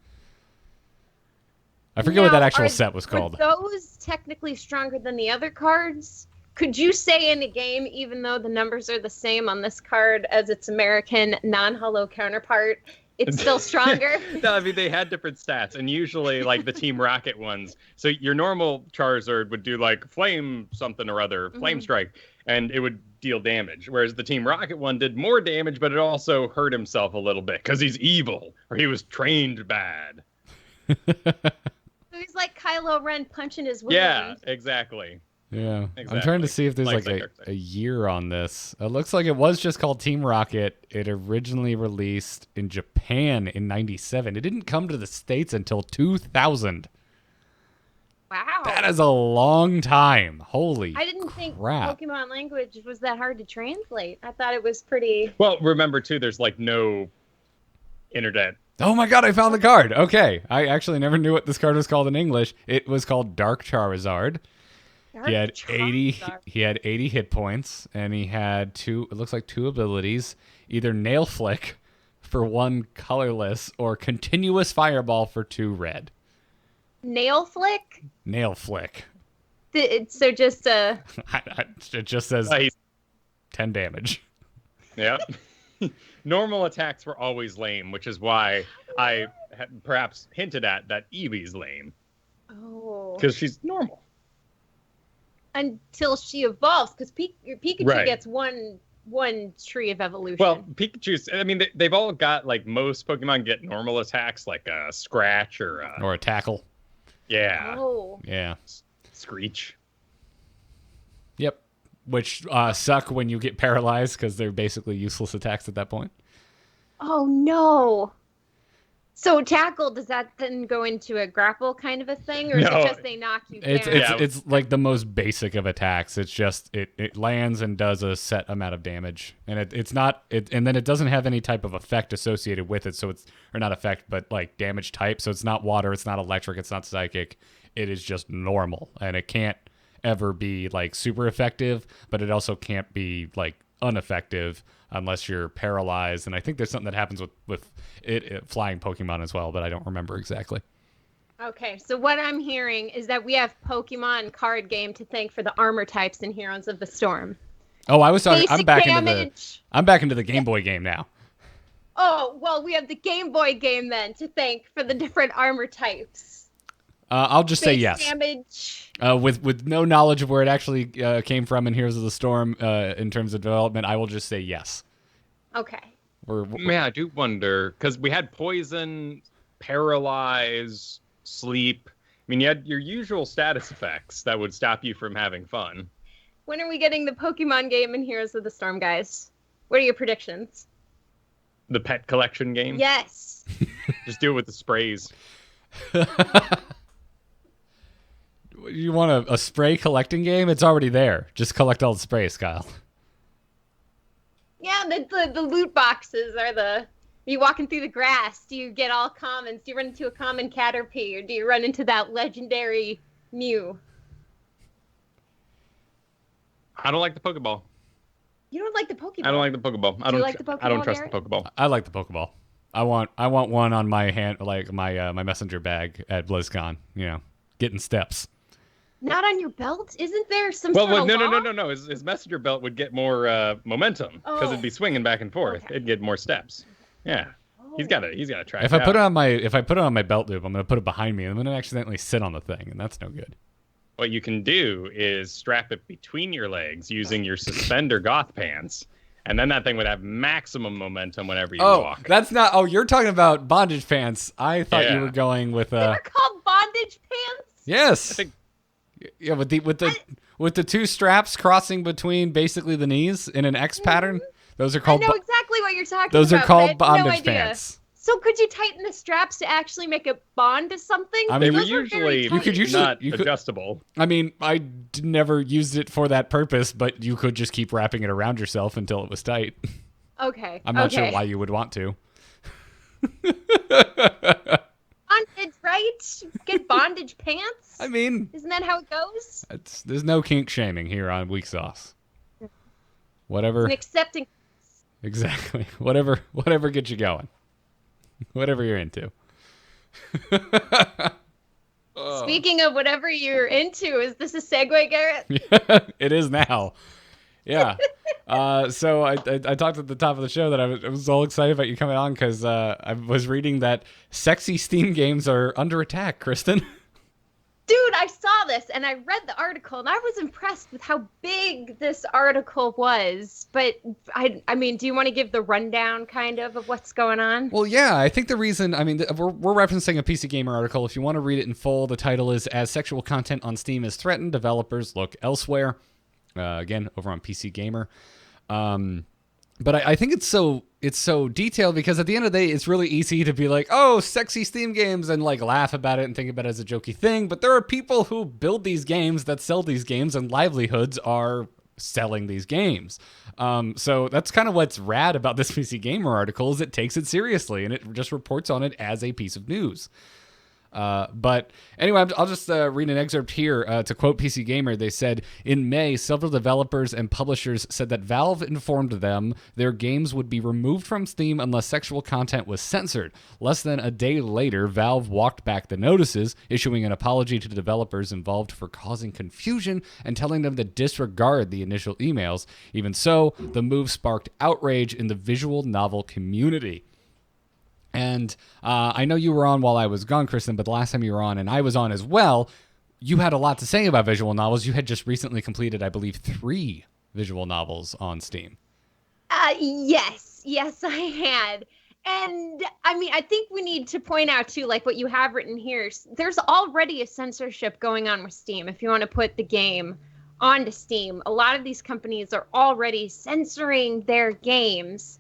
Speaker 2: I forget what that actual set was called.
Speaker 3: Are those technically stronger than the other cards? Could you say in a game, even though the numbers are the same on this card as its American non-hollow counterpart, it's still stronger?
Speaker 1: No, I mean, they had different stats, and usually, like, the Team Rocket ones. So your normal Charizard would do, like, flame something or other, flame strike, and it would deal damage. Whereas the Team Rocket one did more damage, but it also hurt himself a little bit, because he's evil, or he was trained bad.
Speaker 3: So he's like Kylo Ren punching his wound.
Speaker 1: Yeah, exactly.
Speaker 2: Yeah,
Speaker 1: Exactly.
Speaker 2: I'm trying to see if there's like a year on this. It looks like it was just called Team Rocket. It originally released in Japan in '97. It didn't come to the States until 2000.
Speaker 3: Wow.
Speaker 2: That is a long time. Holy
Speaker 3: I didn't think
Speaker 2: crap.
Speaker 3: Pokemon language was that hard to translate. I thought it was pretty...
Speaker 1: Well, remember, too, there's, like, no internet.
Speaker 2: Oh my god, I found the card. Okay. I actually never knew what this card was called in English. It was called Dark Charizard. He had 80 hit points, and he had two abilities, either Nail Flick for 1 colorless or Continuous Fireball for 2 red.
Speaker 3: Nail flick?
Speaker 2: Nail flick.
Speaker 3: So just
Speaker 2: It just says
Speaker 1: Nice.
Speaker 2: 10 damage.
Speaker 1: Yeah. Normal attacks were always lame, which is why I had perhaps hinted at that Eevee's lame.
Speaker 3: Oh.
Speaker 1: Because she's normal.
Speaker 3: Until she evolves, because Pikachu
Speaker 1: Right.
Speaker 3: gets one tree of evolution.
Speaker 1: Well, Pikachu's, I mean, they've all got, like, most Pokemon get normal attacks, like a Scratch or
Speaker 2: a tackle.
Speaker 1: Yeah.
Speaker 3: Oh.
Speaker 2: Yeah.
Speaker 1: Screech.
Speaker 2: Yep. Which suck when you get paralyzed because they're basically useless attacks at that point.
Speaker 3: Oh no. So tackle, does that then go into a grapple kind of a thing, or is
Speaker 1: No.
Speaker 3: it just they knock you down?
Speaker 2: It's like the most basic of attacks. It's just it lands and does a set amount of damage, and and then it doesn't have any type of effect associated with it. So it's or not effect, but like damage type. So it's not water, it's not electric, it's not psychic. It is just normal, and it can't ever be like super effective, but it also can't be like ineffective unless you're paralyzed. And I think there's something that happens with it flying Pokemon as well, but I don't remember exactly.
Speaker 3: Okay, so what I'm hearing is that we have Pokemon card game to thank for the armor types in Heroes of the Storm.
Speaker 2: Oh, I was talking.
Speaker 3: Basic damage.
Speaker 2: I'm back into the Game Boy game now.
Speaker 3: Oh, well, we have the Game Boy game then to thank for the different armor types.
Speaker 2: I'll just say
Speaker 3: Base
Speaker 2: yes.
Speaker 3: Damage.
Speaker 2: With no knowledge of where it actually came from in Heroes of the Storm in terms of development, I will just say yes.
Speaker 3: Okay.
Speaker 1: Yeah, I do wonder, because we had poison, paralyze, sleep. I mean, you had your usual status effects that would stop you from having fun.
Speaker 3: When are we getting the Pokemon game in Heroes of the Storm, guys? What are your predictions?
Speaker 1: The pet collection game?
Speaker 3: Yes.
Speaker 1: Just do it with the sprays.
Speaker 2: You want a spray collecting game? It's already there. Just collect all the sprays, Kyle.
Speaker 3: Yeah, the loot boxes are are you walking through the grass? Do you get all commons? Do you run into a common Caterpie? Or do you run into that legendary Mew?
Speaker 1: I don't like the Pokeball.
Speaker 3: You don't like the Pokeball?
Speaker 1: I don't like the Pokeball.
Speaker 3: Do you like the Pokeball,
Speaker 1: I don't trust
Speaker 3: Garrett?
Speaker 1: the Pokeball.
Speaker 2: I like the Pokeball. I want one on my hand, like my messenger bag at BlizzCon. You know, getting steps.
Speaker 3: Not on your belt? Isn't there some sort of law?
Speaker 1: No. His messenger belt would get more momentum because it'd be swinging back and forth.
Speaker 3: Okay.
Speaker 1: It'd get more steps. Yeah, he's got to try.
Speaker 2: If I put it on my belt loop, I'm gonna put it behind me, and I'm gonna accidentally sit on the thing, and that's no good.
Speaker 1: What you can do is strap it between your legs using your suspender goth pants, and then that thing would have maximum momentum whenever you walk.
Speaker 2: That's not. Oh, you're talking about bondage pants. I thought you were going with.
Speaker 3: They're called bondage pants?
Speaker 2: Yes.
Speaker 1: I think.
Speaker 2: Yeah, with the two straps crossing between basically the knees in an X pattern. Those are called.
Speaker 3: I know exactly what you're talking
Speaker 2: those
Speaker 3: about.
Speaker 2: are called
Speaker 3: but I had
Speaker 2: bondage
Speaker 3: no idea.
Speaker 2: pants.
Speaker 3: So could you tighten the straps to actually make it bond to something?
Speaker 2: I
Speaker 1: They
Speaker 2: mean,
Speaker 1: were usually not adjustable.
Speaker 2: I mean, I never used it for that purpose, but you could just keep wrapping it around yourself until it was tight.
Speaker 3: Okay.
Speaker 2: I'm not sure why you would want to.
Speaker 3: Bondage, right? Get bondage pants?
Speaker 2: I mean,
Speaker 3: isn't that how it goes?
Speaker 2: There's no kink shaming here on Weeksauce. Whatever.
Speaker 3: It's an accepting.
Speaker 2: Exactly. Whatever gets you going. Whatever you're into.
Speaker 3: Speaking of whatever you're into, is this a segue, Garrett?
Speaker 2: It is now. Yeah. So I talked at the top of the show that I was all excited about you coming on because I was reading that sexy Steam games are under attack, Kristen.
Speaker 3: Dude, I saw this and I read the article and I was impressed with how big this article was. But I mean, do you want to give the rundown kind of what's going on?
Speaker 2: Well, yeah, I think the reason, I mean, we're referencing a PC Gamer article. If you want to read it in full, the title is As Sexual Content on Steam is Threatened, Developers Look Elsewhere. Again, over on PC Gamer. But I think it's so detailed because at the end of the day, it's really easy to be like, oh, sexy Steam games and like laugh about it and think about it as a jokey thing. But there are people who build these games that sell these games and livelihoods are selling these games. So that's kind of what's rad about this PC Gamer article is it takes it seriously and it just reports on it as a piece of news. But anyway, I'll just read an excerpt here. To quote PC Gamer, they said, in May, several developers and publishers said that Valve informed them their games would be removed from Steam unless sexual content was censored. Less than a day later, Valve walked back the notices, issuing an apology to the developers involved for causing confusion and telling them to disregard the initial emails. Even so, the move sparked outrage in the visual novel community. And I know you were on while I was gone, Kristen, but the last time you were on, and I was on as well, you had a lot to say about visual novels. You had just recently completed, I believe, 3 visual novels on Steam.
Speaker 3: Yes, I had. And I mean, I think we need to point out too, like what you have written here, there's already a censorship going on with Steam. If you want to put the game onto Steam, a lot of these companies are already censoring their games.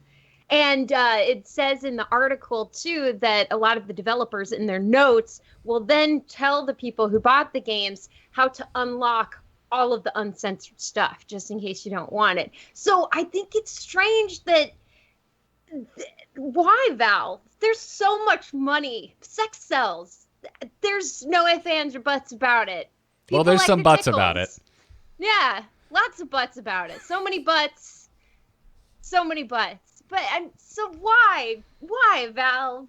Speaker 3: And it says in the article, too, that a lot of the developers in their notes will then tell the people who bought the games how to unlock all of the uncensored stuff, just in case you don't want it. So I think it's strange that... why, Valve? There's so much money. Sex sells. There's no ifs, ands, or buts about it.
Speaker 2: Well, there's some buts about it.
Speaker 3: Yeah, lots of buts about it. So many buts. So many buts. But so why, Valve?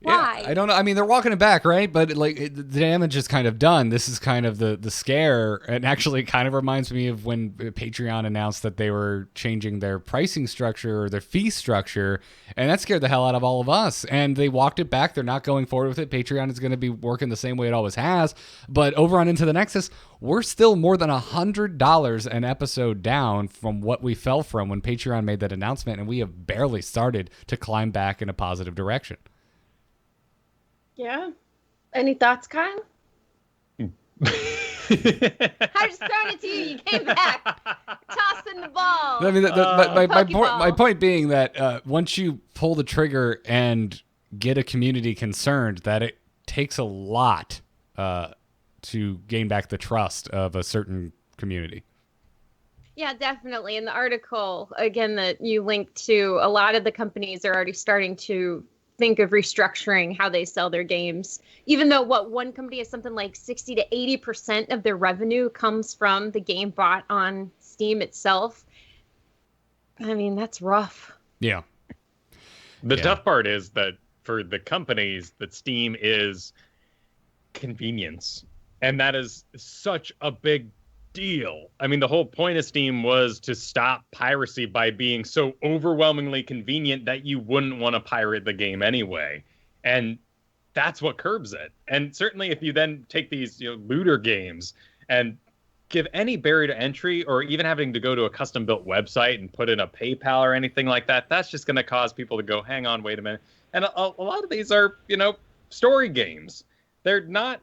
Speaker 3: Why?
Speaker 2: Yeah, I don't know. I mean, they're walking it back, right? But like the damage is kind of done. This is kind of the scare, and actually, it kind of reminds me of when Patreon announced that they were changing their pricing structure or their fee structure, and that scared the hell out of all of us. And they walked it back. They're not going forward with it. Patreon is going to be working the same way it always has. But over on Into the Nexus, we're still more than $100 an episode down from what we fell from when Patreon made that announcement, and we have barely started to climb back in a positive direction.
Speaker 3: Yeah. Any thoughts, Kyle? I just thrown it to you. You came back, tossing the ball.
Speaker 2: I mean, my point being that once you pull the trigger and get a community concerned, that it takes a lot to gain back the trust of a certain community.
Speaker 3: Yeah, definitely. In the article, again, that you linked to, a lot of the companies are already starting to think of restructuring how they sell their games, even though one company has something like 60 to 80% of their revenue comes from the game bought on Steam itself. I mean, that's rough.
Speaker 2: Yeah.
Speaker 1: The tough part is that for the companies, that Steam is convenience, and that is such a big deal. I mean, the whole point of Steam was to stop piracy by being so overwhelmingly convenient that you wouldn't want to pirate the game anyway. And that's what curbs it. And certainly if you then take these looter games and give any barrier to entry, or even having to go to a custom built website and put in a PayPal or anything like that, that's just going to cause people to go, hang on, wait a minute. And a lot of these are, story games. They're not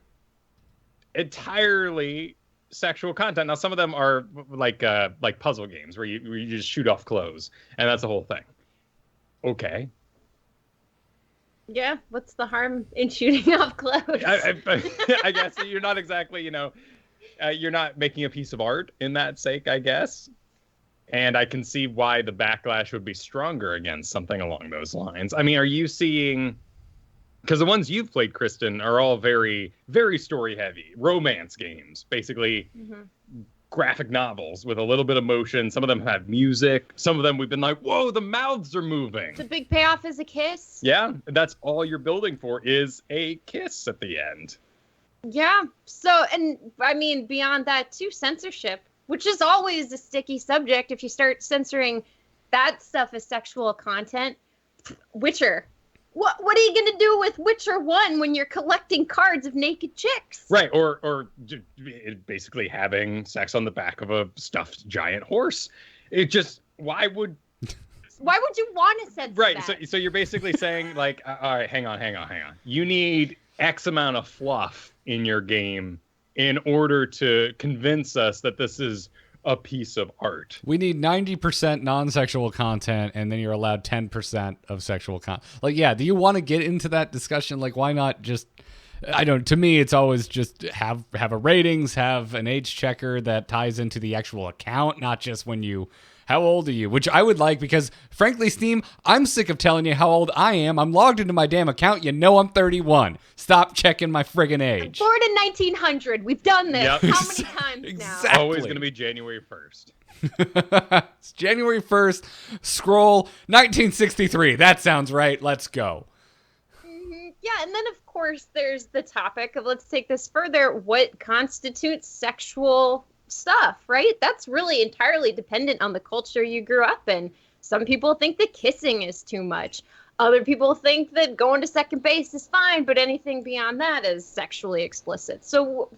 Speaker 1: entirely sexual content. Now, some of them are like puzzle games where you just shoot off clothes, and that's the whole thing. Okay.
Speaker 3: Yeah, what's the harm in shooting off clothes?
Speaker 1: I guess you're not exactly, you're not making a piece of art in that sake, I guess. And I can see why the backlash would be stronger against something along those lines. I mean, are you seeing... Because the ones you've played, Kristen, are all very, very story-heavy. Romance games, basically graphic novels with a little bit of motion. Some of them have music. Some of them we've been like, whoa, the mouths are moving.
Speaker 3: The big payoff is a kiss.
Speaker 1: Yeah, that's all you're building for is a kiss at the end.
Speaker 3: Yeah, so, and I mean, beyond that, too, censorship, which is always a sticky subject. If you start censoring that stuff as sexual content, Witcher. What are you going to do with Witcher 1 when you're collecting cards of naked chicks?
Speaker 1: Right, or basically having sex on the back of a stuffed giant horse. It just, why would you
Speaker 3: want to censor that?
Speaker 1: Right, so you're basically saying, like, all right, hang on. You need X amount of fluff in your game in order to convince us that this is a piece of art.
Speaker 2: We need 90% non-sexual content, and then you're allowed 10% of sexual content. Like, yeah, do you want to get into that discussion? Like, why not just I don't. To me, it's always just have a ratings, have an age checker that ties into the actual account, not just when you. How old are you? Which I would like because, frankly, Steam, I'm sick of telling you how old I am. I'm logged into my damn account. You know I'm 31. Stop checking my friggin' age.
Speaker 3: Born in 1900. We've done this.
Speaker 1: Yep.
Speaker 3: How many times now?
Speaker 2: Exactly.
Speaker 1: Always going to be January 1st.
Speaker 2: It's January 1st. Scroll 1963. That sounds right. Let's go.
Speaker 3: Yeah, and then of course there's the topic of, let's take this further, what constitutes sexual stuff, right? That's really entirely dependent on the culture you grew up in. Some people think that kissing is too much. Other people think that going to second base is fine, but anything beyond that is sexually explicit. So,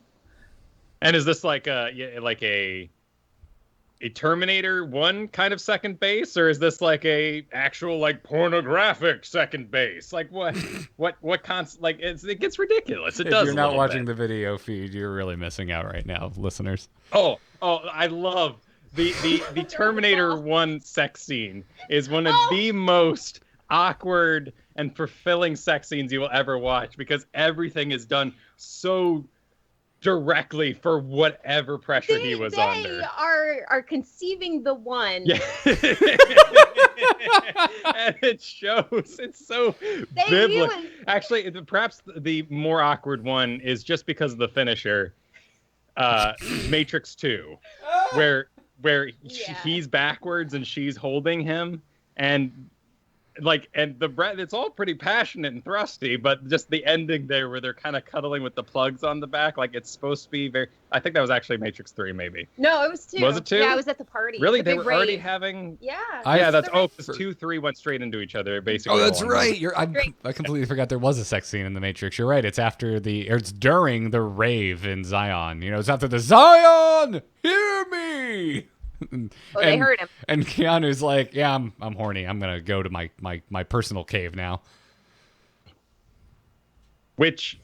Speaker 1: and is this like a Terminator 1 kind of second base, or is this like a actual like pornographic second base? Like what it gets ridiculous. It
Speaker 2: If
Speaker 1: does.
Speaker 2: you're not watching the video feed, you're really missing out right now, listeners.
Speaker 1: Oh, I love the Terminator 1 sex scene is one of the most awkward and fulfilling sex scenes you will ever watch, because everything is done so directly for whatever pressure he was under.
Speaker 3: They are conceiving the one.
Speaker 1: Yeah. And it shows. It's so biblical. Actually, perhaps the more awkward one is just because of the finisher, Matrix 2, where he's backwards and she's holding him, and the breath, it's all pretty passionate and thrusty, but just the ending there where they're kind of cuddling with the plugs on the back, like it's supposed to be very. I think that was actually Matrix 3, maybe.
Speaker 3: No, it was 2.
Speaker 1: Was it 2?
Speaker 3: Yeah, I was at the party.
Speaker 1: Really, they were already having.
Speaker 3: Yeah.
Speaker 1: That's because 2, 3 went straight into each other, basically.
Speaker 2: Oh, that's right. I completely forgot there was a sex scene in the Matrix. You're right. It's during the rave in Zion. It's after the Zion. Hear me.
Speaker 3: They heard him.
Speaker 2: And Keanu's like, "Yeah, I'm horny. I'm gonna go to my personal cave now."
Speaker 1: Which,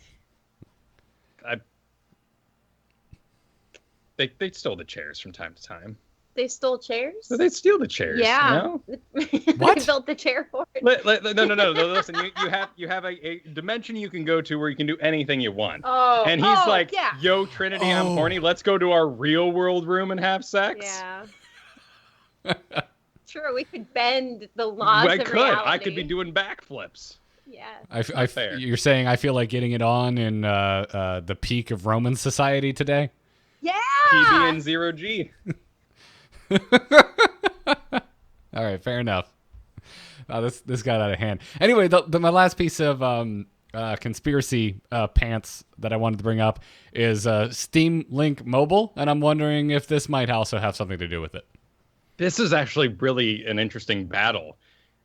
Speaker 1: they stole the chairs from time to time.
Speaker 3: They stole chairs?
Speaker 1: So they steal the chairs.
Speaker 3: Yeah.
Speaker 2: What?
Speaker 3: They built the chair for it.
Speaker 1: No. Listen, you have a dimension you can go to where you can do anything you want.
Speaker 3: Oh.
Speaker 1: And he's like,
Speaker 3: yeah.
Speaker 1: "Yo, Trinity, I'm horny. Let's go to our real world room and have sex."
Speaker 3: Yeah. Sure, we could bend the laws of reality.
Speaker 1: I could be doing backflips.
Speaker 3: Yeah.
Speaker 2: You're saying I feel like getting it on in the peak of Roman society today?
Speaker 3: Yeah.
Speaker 1: PB and 0G.
Speaker 2: All right, fair enough. This got out of hand. Anyway, my last piece of conspiracy pants that I wanted to bring up is Steam Link Mobile, and I'm wondering if this might also have something to do with it.
Speaker 1: This is actually really an interesting battle,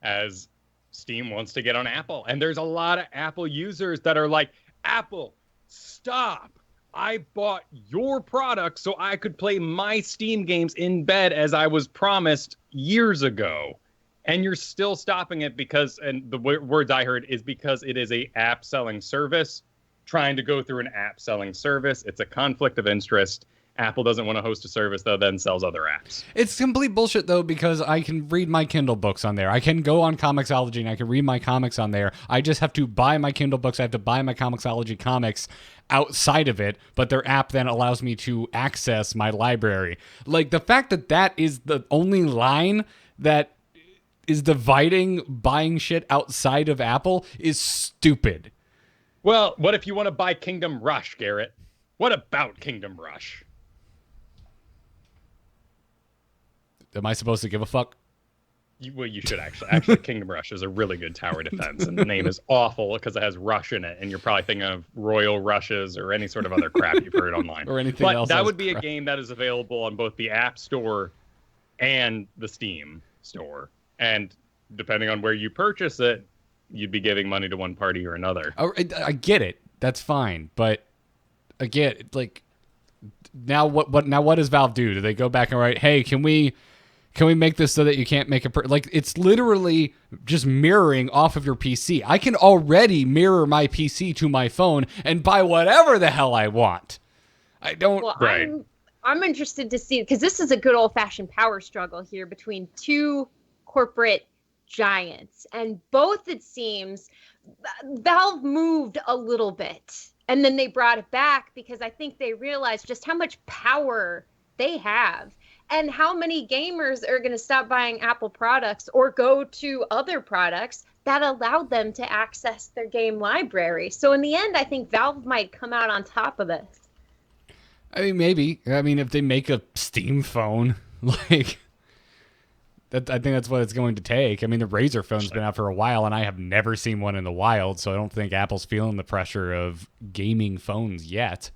Speaker 1: as Steam wants to get on Apple, and there's a lot of Apple users that are like, "Apple, stop. I bought your product so I could play my Steam games in bed as I was promised years ago. And you're still stopping it because," and the words I heard is because it is a app selling service, trying to go through an app selling service. It's a conflict of interest. Apple doesn't want to host a service that then sells other apps.
Speaker 2: It's complete bullshit, though, because I can read my Kindle books on there. I can go on Comixology and I can read my comics on there. I just have to buy my Kindle books. I have to buy my Comixology comics outside of it, but their app then allows me to access my library. Like, the fact that is the only line that is dividing buying shit outside of Apple is stupid.
Speaker 1: Well, what if you want to buy Kingdom Rush, Garrett? What about Kingdom Rush?
Speaker 2: Am I supposed to give a fuck?
Speaker 1: You should actually. Kingdom Rush is a really good tower defense, and the name is awful because it has Rush in it, and you're probably thinking of Royal Rushes or any sort of other crap you've heard online.
Speaker 2: Or anything else.
Speaker 1: But that would be a game that is available on both the App Store and the Steam Store. And depending on where you purchase it, you'd be giving money to one party or another.
Speaker 2: I get it. That's fine. But again, like, now what does Valve do? Do they go back and write, "Hey, can we make this so that you can't make it?" Like, it's literally just mirroring off of your PC. I can already mirror my PC to my phone and buy whatever the hell I want. I don't.
Speaker 3: Well,
Speaker 1: right.
Speaker 3: I'm interested to see, because this is a good old-fashioned power struggle here between two corporate giants, and both, it seems, Valve moved a little bit And then they brought it back because I think they realized just how much power they have and how many gamers are going to stop buying Apple products or go to other products that allowed them to access their game library. So in the end, I think Valve might come out on top of this.
Speaker 2: I mean, maybe. I mean, if they make a Steam phone, like, that, I think that's what it's going to take. I mean, the Razer phone's been out for a while, and I have never seen one in the wild, so I don't think Apple's feeling the pressure of gaming phones yet.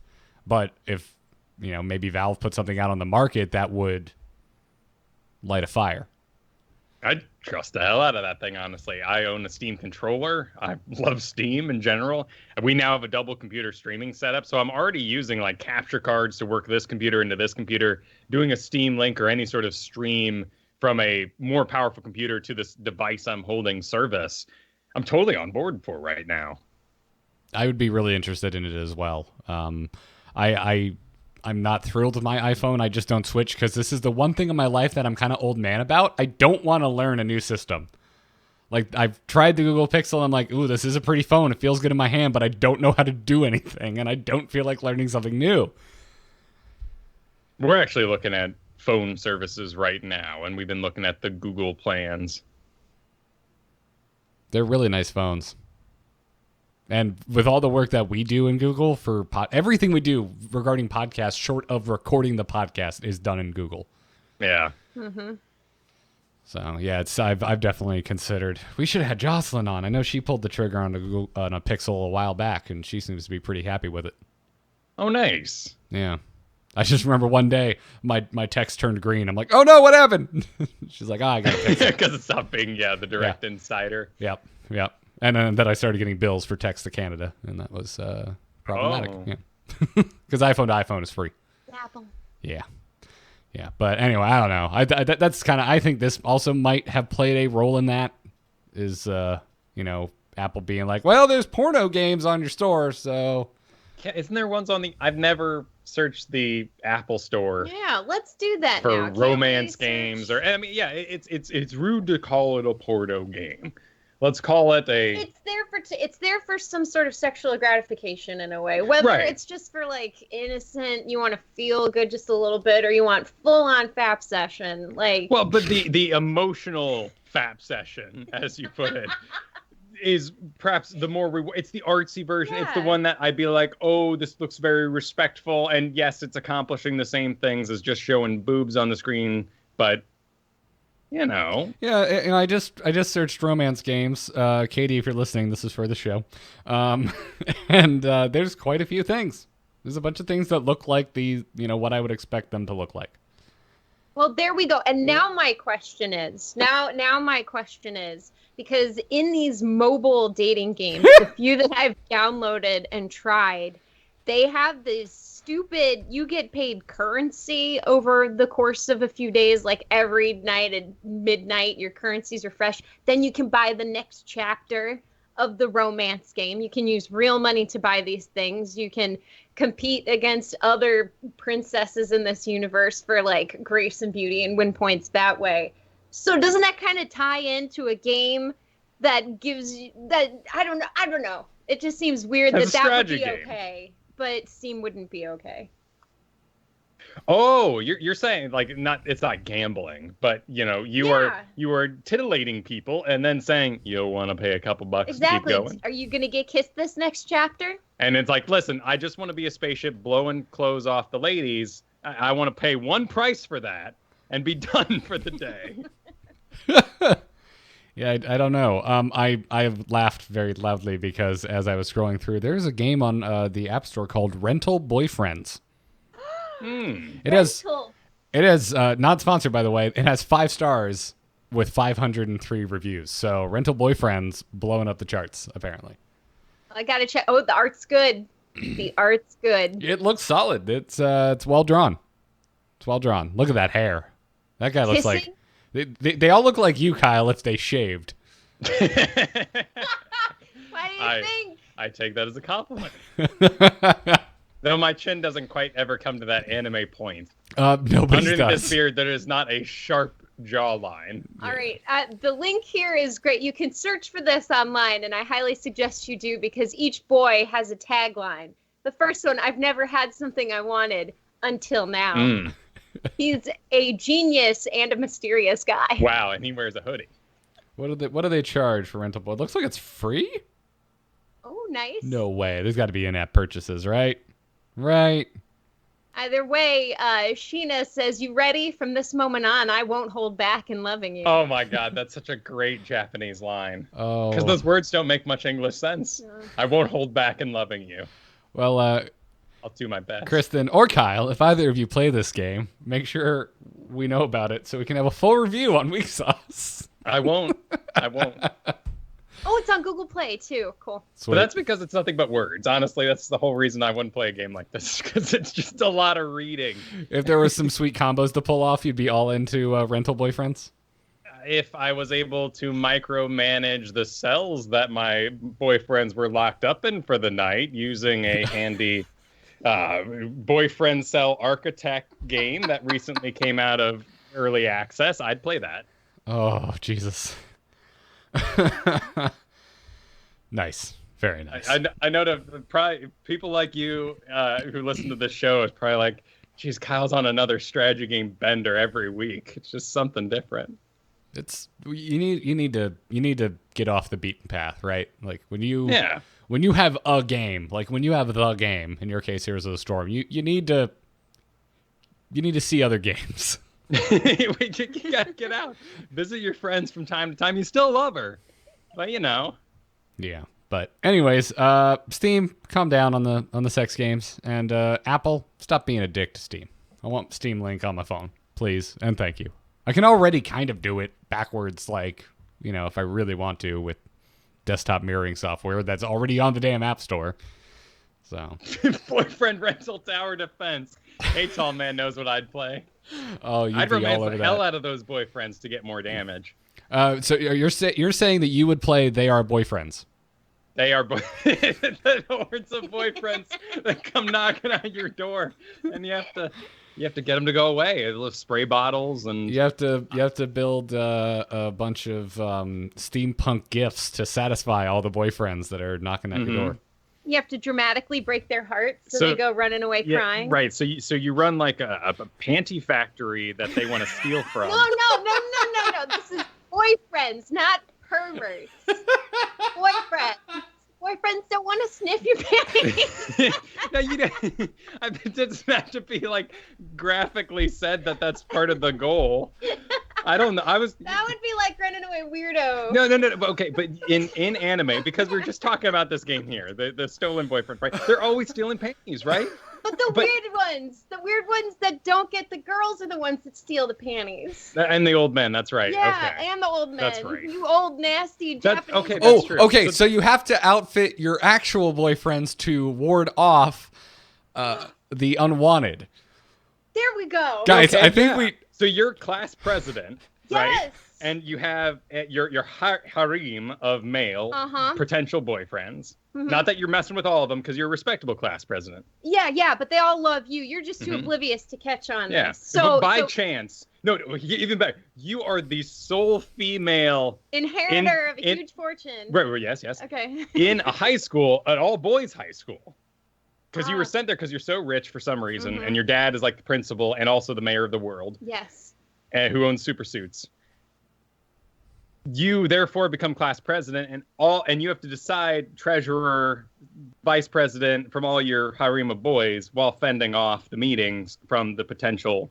Speaker 2: But if, maybe Valve put something out on the market, that would light a fire.
Speaker 1: I'd trust the hell out of that thing, honestly. I own a Steam controller. I love Steam in general. We now have a double computer streaming setup, so I'm already using like capture cards to work this computer into this computer, doing a Steam Link or any sort of stream from a more powerful computer to this device I'm holding service. I'm totally on board for right now.
Speaker 2: I would be really interested in it as well. I'm not thrilled with my iPhone. I just don't switch because this is the one thing in my life that I'm kind of old man about. I don't want to learn a new system. Like, I've tried the Google Pixel. I'm like, ooh, this is a pretty phone. It feels good in my hand, but I don't know how to do anything, and I don't feel like learning something new.
Speaker 1: We're actually looking at phone services right now, and we've been looking at the Google plans.
Speaker 2: They're really nice phones. And with all the work that we do in Google for everything we do regarding podcasts, short of recording the podcast, is done in Google.
Speaker 1: Yeah.
Speaker 3: Mm-hmm.
Speaker 2: So yeah, I've definitely considered. We should have had Jocelyn on. I know she pulled the trigger on a Pixel a while back, and she seems to be pretty happy with it.
Speaker 1: Oh, nice.
Speaker 2: Yeah. I just remember one day my text turned green. I'm like, oh no, what happened? She's like, I got a Pixel.
Speaker 1: Because it stopped being the direct insider.
Speaker 2: Yep. And then I started getting bills for text to Canada, and that was problematic.
Speaker 1: Oh.
Speaker 2: Yeah, because iPhone to iPhone is free.
Speaker 3: Apple.
Speaker 2: Yeah. But anyway, I don't know. That's kind of. I think this also might have played a role in that. Is Apple being like, well, there's porno games on your store, so.
Speaker 1: Isn't there ones on the? I've never searched the Apple Store.
Speaker 3: Yeah, let's do that
Speaker 1: for
Speaker 3: now.
Speaker 1: romance games, or I mean, yeah, it's rude to call it a porno game. Let's call it a.
Speaker 3: It's there for some sort of sexual gratification in a way. Whether
Speaker 1: Right.
Speaker 3: it's just for like innocent, you want to feel good just a little bit, or you want full on FAP session, like.
Speaker 1: Well, but the emotional FAP session, as you put it, is perhaps the more it's the artsy version. It's the
Speaker 3: Yeah.
Speaker 1: one that I'd be like, oh, this looks very respectful, and yes, it's accomplishing the same things as just showing boobs on the screen, but.
Speaker 2: Yeah, I just searched romance games. Katie, if you're listening, this is for the show. And there's quite a few things. There's a bunch of things that look like what I would expect them to look like.
Speaker 3: Well, there we go. And now my question is, because in these mobile dating games, the few that I've downloaded and tried, they have this stupid, you get paid currency over the course of a few days, like every night at midnight, your currencies are fresh. Then you can buy the next chapter of the romance game. You can use real money to buy these things. You can compete against other princesses in this universe for like grace and beauty and win points that way. So doesn't that kind of tie into a game that gives you that? I don't know. It just seems weird
Speaker 1: That's
Speaker 3: that
Speaker 1: a
Speaker 3: would be
Speaker 1: strategy game.
Speaker 3: okay, but Steam wouldn't be okay.
Speaker 1: Oh, you're saying like it's not gambling, but you are titillating people and then saying you'll want to pay a couple bucks
Speaker 3: Exactly.
Speaker 1: to keep going.
Speaker 3: Are you gonna get kissed this next chapter?
Speaker 1: And it's like, listen, I just want to be a spaceship blowing clothes off the ladies. I want to pay one price for that and be done for the day.
Speaker 2: Yeah, I don't know. I have laughed very loudly because as I was scrolling through, there's a game on the App Store called Rental Boyfriends. It has not sponsored, by the way. It has 5 stars with 503 reviews. So Rental Boyfriends blowing up the charts, apparently.
Speaker 3: I gotta check. Oh, the art's good. The art's good.
Speaker 2: It looks solid. It's well drawn. It's well drawn. Look at that hair. That guy looks like they all look like you, Kyle, if they shaved.
Speaker 3: What do you think?
Speaker 1: I take that as a compliment. Though my chin doesn't quite ever come to that anime point.
Speaker 2: Nobody
Speaker 1: Underneath
Speaker 2: does.
Speaker 1: this beard, there is not a sharp jawline.
Speaker 3: All right. The link here is great. You can search for this online, and I highly suggest you do because each boy has a tagline. The first one, I've never had something I wanted until now. He's a genius and a mysterious guy.
Speaker 1: Wow, and he wears a hoodie.
Speaker 2: What do they charge for rental boy? It looks like it's free.
Speaker 3: Oh, nice.
Speaker 2: No way. There's got to be in-app purchases, right? Right.
Speaker 3: Either way, Sheena says, "You ready? From this moment on, I won't hold back in loving you."
Speaker 1: Oh my God, that's such a great Japanese line.
Speaker 2: Oh.
Speaker 1: Because those words don't make much English sense. I won't hold back in loving you.
Speaker 2: Well,
Speaker 1: I'll do my best.
Speaker 2: Kristen or Kyle, if either of you play this game, make sure we know about it so we can have a full review on Weeksauce.
Speaker 1: I won't.
Speaker 3: Oh, it's on Google Play, too. Cool.
Speaker 2: Sweet.
Speaker 1: But that's because it's nothing but words. Honestly, that's the whole reason I wouldn't play a game like this, because it's just a lot of reading.
Speaker 2: If there was some sweet combos to pull off, you'd be all into rental boyfriends?
Speaker 1: If I was able to micromanage the cells that my boyfriends were locked up in for the night using a handy boyfriend cell architect game that recently came out of early access, I'd play that.
Speaker 2: Oh, Jesus. Nice. Very nice.
Speaker 1: I know that probably people like you who listen to this show is probably like, geez, Kyle's on another strategy game bender every week. It's just something different.
Speaker 2: It's you need to get off the beaten path, right? Like when you have a game, like when you have the game, in your case, Heroes of the Storm, you need to see other games.
Speaker 1: You gotta get out, visit your friends from time to time. You still love her, but you know.
Speaker 2: Yeah, but anyways, Steam, calm down on the sex games, and Apple, stop being a dick to Steam. I want Steam Link on my phone, please, and thank you. I can already kind of do it backwards, like, you know, if I really want to, with desktop mirroring software that's already on the damn App Store. So,
Speaker 1: boyfriend rental tower defense. Hey, tall man knows what I'd play.
Speaker 2: Oh,
Speaker 1: I'd romance the hell out of those boyfriends to get more damage.
Speaker 2: So you're saying that you would play They Are Boyfriends?
Speaker 1: They are the hordes of boyfriends that come knocking on your door, and you have to get them to go away. Little spray bottles, and
Speaker 2: you have to build a bunch of steampunk gifts to satisfy all the boyfriends that are knocking at your door.
Speaker 3: You have to dramatically break their hearts so they go running away crying.
Speaker 1: Right. So you run like a panty factory that they want to steal from.
Speaker 3: No. This is boyfriends, not perverts. Boyfriends don't want to sniff your panties.
Speaker 1: No, it doesn't have to be like graphically said that that's part of the goal. I don't know. That
Speaker 3: would be like running away weirdo.
Speaker 1: No. Okay, but in anime, because we're just talking about this game here, the stolen boyfriend, right? They're always stealing panties, right?
Speaker 3: But the weird ones that don't get the girls are the ones that steal the panties.
Speaker 1: And the old men, that's right.
Speaker 3: Yeah,
Speaker 1: okay.
Speaker 3: And the old men.
Speaker 1: That's right.
Speaker 3: You old nasty Japanese.
Speaker 1: Okay, that's true.
Speaker 2: Okay, so you have to outfit your actual boyfriends to ward off the unwanted.
Speaker 3: There we go.
Speaker 2: Guys, I think
Speaker 1: So you're class president, right?
Speaker 3: Yes.
Speaker 1: And you have your harem of male potential boyfriends. Mm-hmm. Not that you're messing with all of them, because you're a respectable class president.
Speaker 3: Yeah, but they all love you. You're just too oblivious to catch on.
Speaker 1: Yeah.
Speaker 3: This. So
Speaker 1: by chance, no, even better. You are the sole female
Speaker 3: inheritor of a huge fortune.
Speaker 1: Right. Yes.
Speaker 3: Okay.
Speaker 1: In a high school, an all boys high school. Because you were sent there because you're so rich for some reason, and your dad is like the principal and also the mayor of the world.
Speaker 3: Yes.
Speaker 1: Who owns super suits. You therefore become class president, and you have to decide treasurer, vice president from all your harem of boys while fending off the meetings from the potential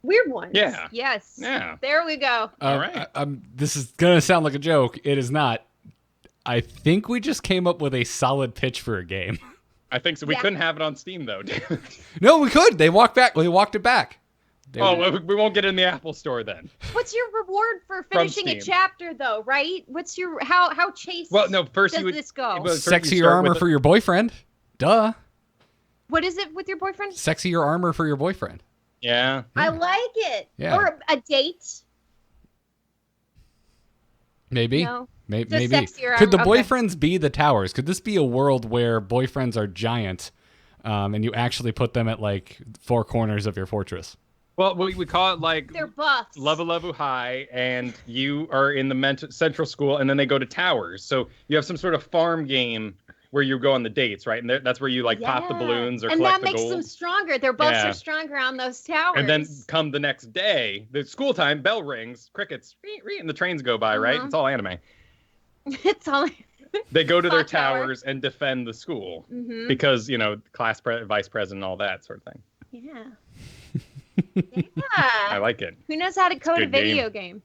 Speaker 3: weird ones.
Speaker 1: Yeah.
Speaker 3: Yes.
Speaker 1: Yeah.
Speaker 3: There we go.
Speaker 1: All right.
Speaker 2: This is gonna sound like a joke. It is not. I think we just came up with a solid pitch for a game.
Speaker 1: I think so. We couldn't have it on Steam though.
Speaker 2: No, we could. They walked it back.
Speaker 1: We won't get it in the Apple Store then.
Speaker 3: What's your reward for finishing a chapter, though? Right? What's your how chaste?
Speaker 1: Well, no. First,
Speaker 3: does this go?
Speaker 2: Sexier armor for your boyfriend. Duh.
Speaker 3: What is it with your boyfriend?
Speaker 2: Sexier armor for your boyfriend.
Speaker 1: Yeah.
Speaker 3: I like it.
Speaker 2: Yeah.
Speaker 3: Or a date.
Speaker 2: Maybe.
Speaker 3: No.
Speaker 2: Maybe.
Speaker 3: Sexier
Speaker 2: Could the
Speaker 3: armor.
Speaker 2: boyfriends be the towers? Could this be a world where boyfriends are giant, and you actually put them at like four corners of your fortress?
Speaker 1: Well, we call it like
Speaker 3: They're buffs.
Speaker 1: level high, and you are in the central school, and then they go to towers. So you have some sort of farm game where you go on the dates, right? And that's where you like pop the balloons or
Speaker 3: and
Speaker 1: collect
Speaker 3: that
Speaker 1: the
Speaker 3: makes
Speaker 1: gold.
Speaker 3: them stronger. Their buffs are stronger on those towers.
Speaker 1: And then come the next day, the school time, bell rings, crickets, and the trains go by, right? It's all anime.
Speaker 3: It's all.
Speaker 1: They go to their towers and defend the school because, class vice president, all that sort of thing.
Speaker 3: Yeah.
Speaker 1: I like it.
Speaker 3: Who knows how to code a video game?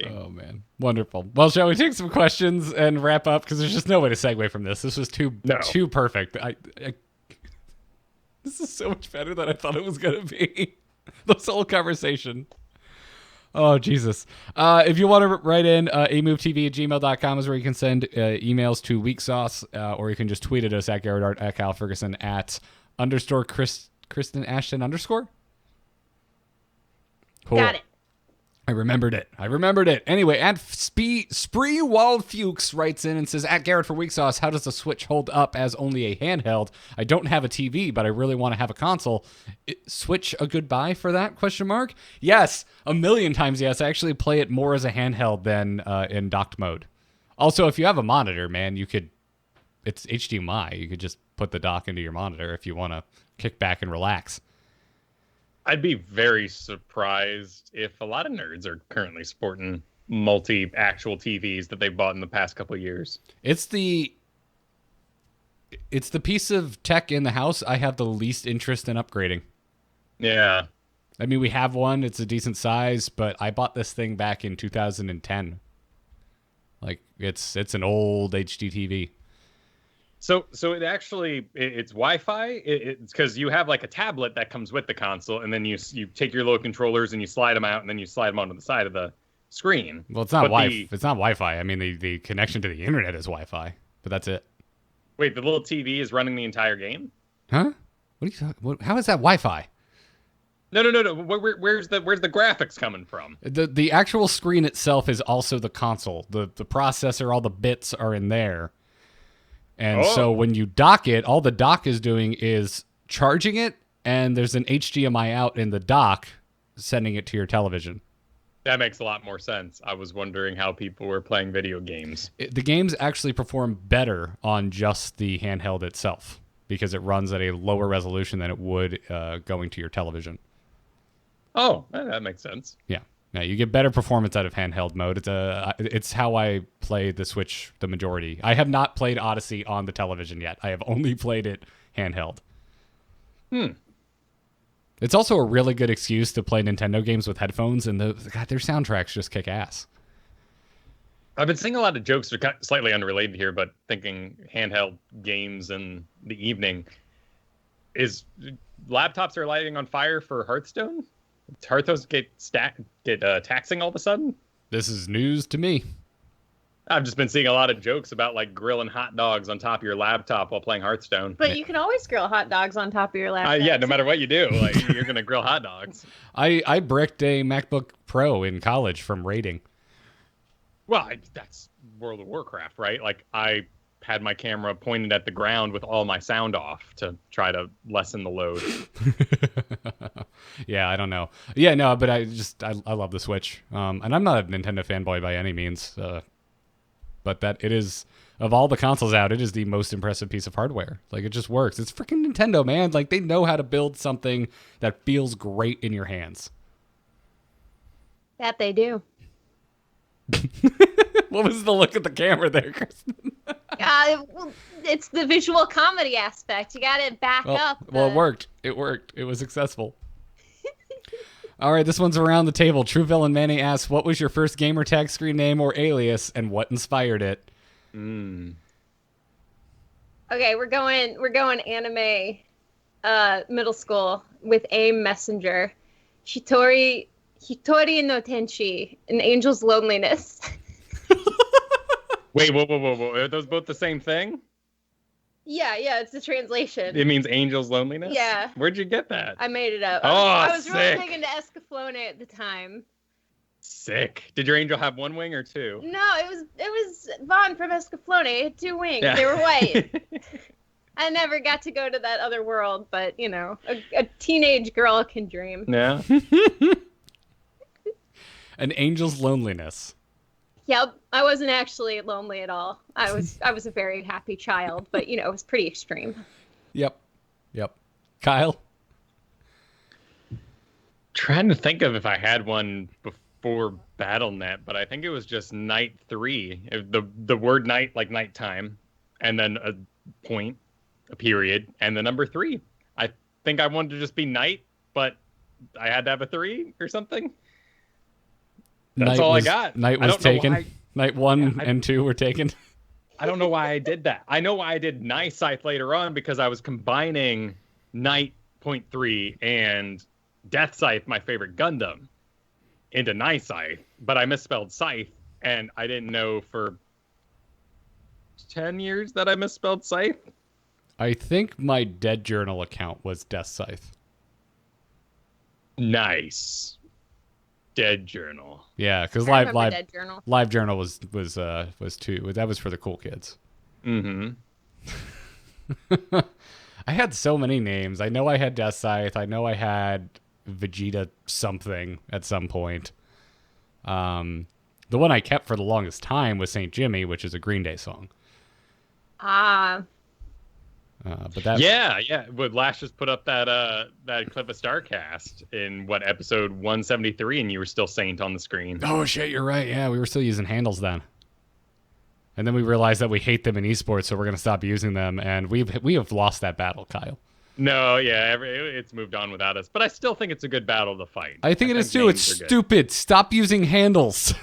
Speaker 2: Oh, man. Wonderful. Well, shall we take some questions and wrap up? Because there's just no way to segue from this. This was too perfect. This is so much better than I thought it was going to be. This whole conversation. Oh, Jesus. If you want to write in, amovetv@gmail.com is where you can send emails to Weeksauce, or you can just tweet at us at Garrett Art, at Kyle Ferguson, at Kristen Ashton _. Cool.
Speaker 3: Got it.
Speaker 2: I remembered it. Anyway, at Spree Wald Fuchs writes in and says, at Garrett for Weeksauce, how does the Switch hold up as only a handheld? I don't have a TV, but I really want to have a console. Switch a good buy for that? ? Yes, a million times yes. I actually play it more as a handheld than in docked mode. Also, if you have a monitor, man, it's HDMI. You could just put the dock into your monitor if you want to kick back and relax.
Speaker 1: I'd be very surprised if a lot of nerds are currently sporting multi-actual TVs that they've bought in the past couple of years.
Speaker 2: It's the piece of tech in the house I have the least interest in upgrading.
Speaker 1: Yeah.
Speaker 2: I mean, we have one. It's a decent size, but I bought this thing back in 2010. Like, it's an old HD TV.
Speaker 1: So it actually, it's Wi-Fi. It's because you have like a tablet that comes with the console, and then you take your little controllers and you slide them out, and then you slide them onto the side of the screen.
Speaker 2: Well, it's not It's not Wi-Fi. I mean, the connection to the internet is Wi-Fi, but that's it.
Speaker 1: Wait, the little TV is running the entire game?
Speaker 2: Huh? What are you talking? How is that Wi-Fi?
Speaker 1: No. Where's the graphics coming from?
Speaker 2: The actual screen itself is also the console. The processor, all the bits are in there. And so when you dock it, all the dock is doing is charging it, and there's an HDMI out in the dock sending it to your television.
Speaker 1: That makes a lot more sense. I was wondering how people were playing video games.
Speaker 2: The games actually perform better on just the handheld itself because it runs at a lower resolution than it would going to your television.
Speaker 1: Oh, that makes sense.
Speaker 2: Yeah. Now, you get better performance out of handheld mode. It's how I play the Switch the majority. I have not played Odyssey on the television yet. I have only played it handheld. It's also a really good excuse to play Nintendo games with headphones, and their soundtracks just kick ass.
Speaker 1: I've been seeing a lot of jokes that are slightly unrelated here, but thinking handheld games in the evening. Is laptops are lighting on fire for Hearthstone? Hearthstones get taxing all of a sudden?
Speaker 2: This is news to me.
Speaker 1: I've just been seeing a lot of jokes about like grilling hot dogs on top of your laptop while playing Hearthstone.
Speaker 3: But you can always grill hot dogs on top of your laptop.
Speaker 1: Yeah, no matter what you do, like you're gonna grill hot dogs.
Speaker 2: I bricked a MacBook Pro in college from raiding.
Speaker 1: Well, that's World of Warcraft, right? Like I had my camera pointed at the ground with all my sound off to try to lessen the load.
Speaker 2: Yeah, I don't know. Yeah, no, but I love the Switch. And I'm not a Nintendo fanboy by any means. But that it is, of all the consoles out, it is the most impressive piece of hardware. Like, it just works. It's freaking Nintendo, man. Like, they know how to build something that feels great in your hands.
Speaker 3: That they do.
Speaker 2: What was the look at the camera there, Kristen?
Speaker 3: Well, it's the visual comedy aspect. You got to back up.
Speaker 2: Well, it worked. It worked. It was successful. All right, this one's around the table. True Villain Manny asks, what was your first gamertag screen name or alias, and what inspired it?
Speaker 3: Okay, we're going anime middle school with AIM Messenger. Hitori no Tenshi, An Angel's Loneliness.
Speaker 1: Wait, whoa. Are those both the same thing?
Speaker 3: Yeah, it's the translation.
Speaker 1: It means Angel's Loneliness?
Speaker 3: Yeah.
Speaker 1: Where'd you get that?
Speaker 3: I made it up.
Speaker 1: Oh,
Speaker 3: I was
Speaker 1: sick.
Speaker 3: really big into Escaflowne at the time.
Speaker 1: Sick. Did your angel have one wing or two?
Speaker 3: No, it was Vaughn from Escaflowne. It had 2 wings.
Speaker 1: Yeah.
Speaker 3: They were white. I never got to go to that other world, but you know, a teenage girl can dream.
Speaker 1: Yeah.
Speaker 2: An angel's loneliness.
Speaker 3: Yep, I wasn't actually lonely at all. I was a very happy child, but you know, it was pretty extreme.
Speaker 2: Yep. Kyle?
Speaker 1: Trying to think of if I had one before BattleNet, but I think it was just night 3. The word night, like nighttime, and then a point, a period, and the number 3. I think I wanted to just be night, but I had to have a 3 or something. That's all I got.
Speaker 2: Night was taken. Night 1 and 2 were taken.
Speaker 1: I don't know why I did that. I know why I did Night Scythe later on, because I was combining Night Point 3 and Death Scythe, my favorite Gundam, into Night Scythe, but I misspelled Scythe, and I didn't know for 10 years that I misspelled Scythe.
Speaker 2: I think my Dead Journal account was Death Scythe.
Speaker 1: Nice. Dead Journal.
Speaker 2: Yeah, because
Speaker 3: Dead Journal.
Speaker 2: Live Journal was too. That was for the cool kids.
Speaker 1: Mm-hmm.
Speaker 2: I had so many names. I know I had Death Scythe. I know I had Vegeta something at some point. The one I kept for the longest time was Saint Jimmy, which is a Green Day song. But that
Speaker 1: yeah. But Lash just put up that clip of Starcast in episode 173, and you were still Saint on the screen.
Speaker 2: Oh shit, you're right. Yeah, we were still using handles then. And then we realized that we hate them in esports, so we're gonna stop using them, and we have lost that battle, Kyle.
Speaker 1: No, yeah, it's moved on without us, but I still think it's a good battle to fight.
Speaker 2: I think it is too. It's stupid. Stop using handles.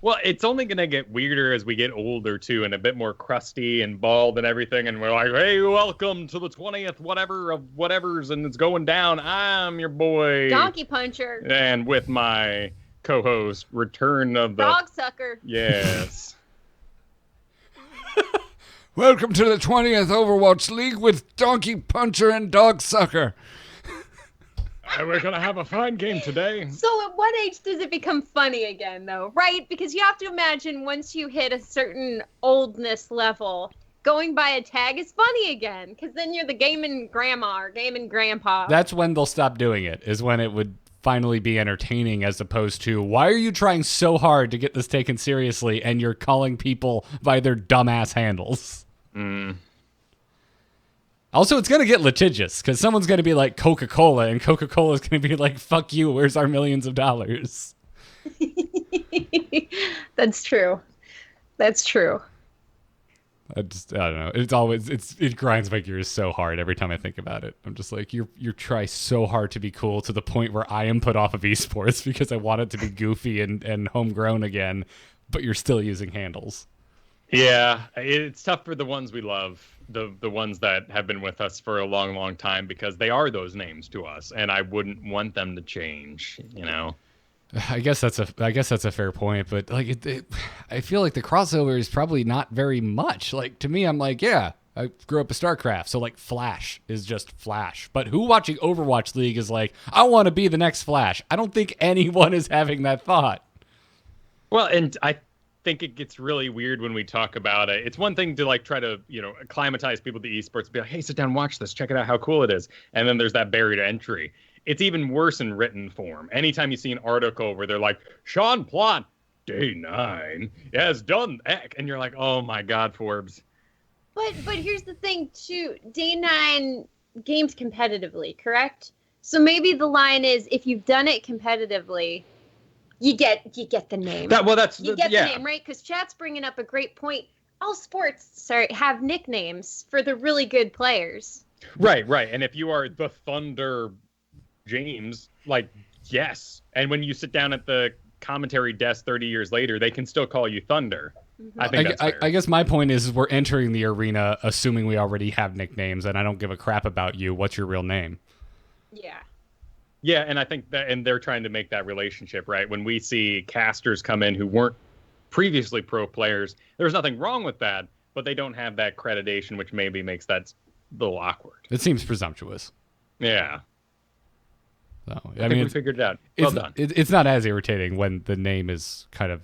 Speaker 1: Well, it's only going to get weirder as we get older, too, and a bit more crusty and bald and everything. And we're like, hey, welcome to the 20th whatever of whatevers, and it's going down. I'm your boy.
Speaker 3: Donkey Puncher.
Speaker 1: And with my co-host, Return of the...
Speaker 3: Dog Sucker.
Speaker 1: Yes.
Speaker 2: Welcome to the 20th Overwatch League with Donkey Puncher and Dog Sucker.
Speaker 1: We're going to have a fine game today.
Speaker 3: So at what age does it become funny again, though, right? Because you have to imagine once you hit a certain oldness level, going by a tag is funny again. Because then you're the gaming grandma or gaming grandpa.
Speaker 2: That's when they'll stop doing it, is when it would finally be entertaining, as opposed to, why are you trying so hard to get this taken seriously and you're calling people by their dumbass handles? Also, it's going to get litigious, because someone's going to be like Coca-Cola, and Coca-Cola is going to be like, fuck you, where's our millions of dollars?
Speaker 3: That's true. That's true.
Speaker 2: I don't know. It grinds my gears so hard every time I think about it. I'm just like, you try so hard to be cool to the point where I am put off of esports because I want it to be goofy and homegrown again, but you're still using handles.
Speaker 1: Yeah, it's tough for the ones we love, the ones that have been with us for a long, long time, because they are those names to us, and I wouldn't want them to change, you know?
Speaker 2: I guess that's a fair point, but like I feel like the crossover is probably not very much. Like, to me, I'm like, yeah, I grew up with StarCraft, so like Flash is just Flash. But who watching Overwatch League is like, I want to be the next Flash? I don't think anyone is having that thought.
Speaker 1: Well, and I think it gets really weird when we talk about it. It's one thing to like try to, acclimatize people to esports, be like, hey, sit down, watch this, check it out, how cool it is. And then there's that barrier to entry. It's even worse in written form. Anytime you see an article where they're like, Sean Plot, day 9, has done X, and you're like, oh my God, Forbes.
Speaker 3: But here's the thing too, day 9 games competitively, correct? So maybe the line is, if you've done it competitively, you get the name.
Speaker 1: The
Speaker 3: name, right? Because chat's bringing up a great point. All sports, have nicknames for the really good players.
Speaker 1: Right. And if you are the Thunder James, like, yes. And when you sit down at the commentary desk 30 years later, they can still call you Thunder. Mm-hmm. I think that's fair.
Speaker 2: I guess my point is we're entering the arena assuming we already have nicknames, and I don't give a crap about you. What's your real name?
Speaker 3: Yeah.
Speaker 1: Yeah, and I think that, and they're trying to make that relationship, right? When we see casters come in who weren't previously pro players, there's nothing wrong with that, but they don't have that accreditation, which maybe makes that a little awkward.
Speaker 2: It seems presumptuous.
Speaker 1: Yeah.
Speaker 2: So,
Speaker 1: I think we figured it out. Well done.
Speaker 2: It's not as irritating when the name is kind of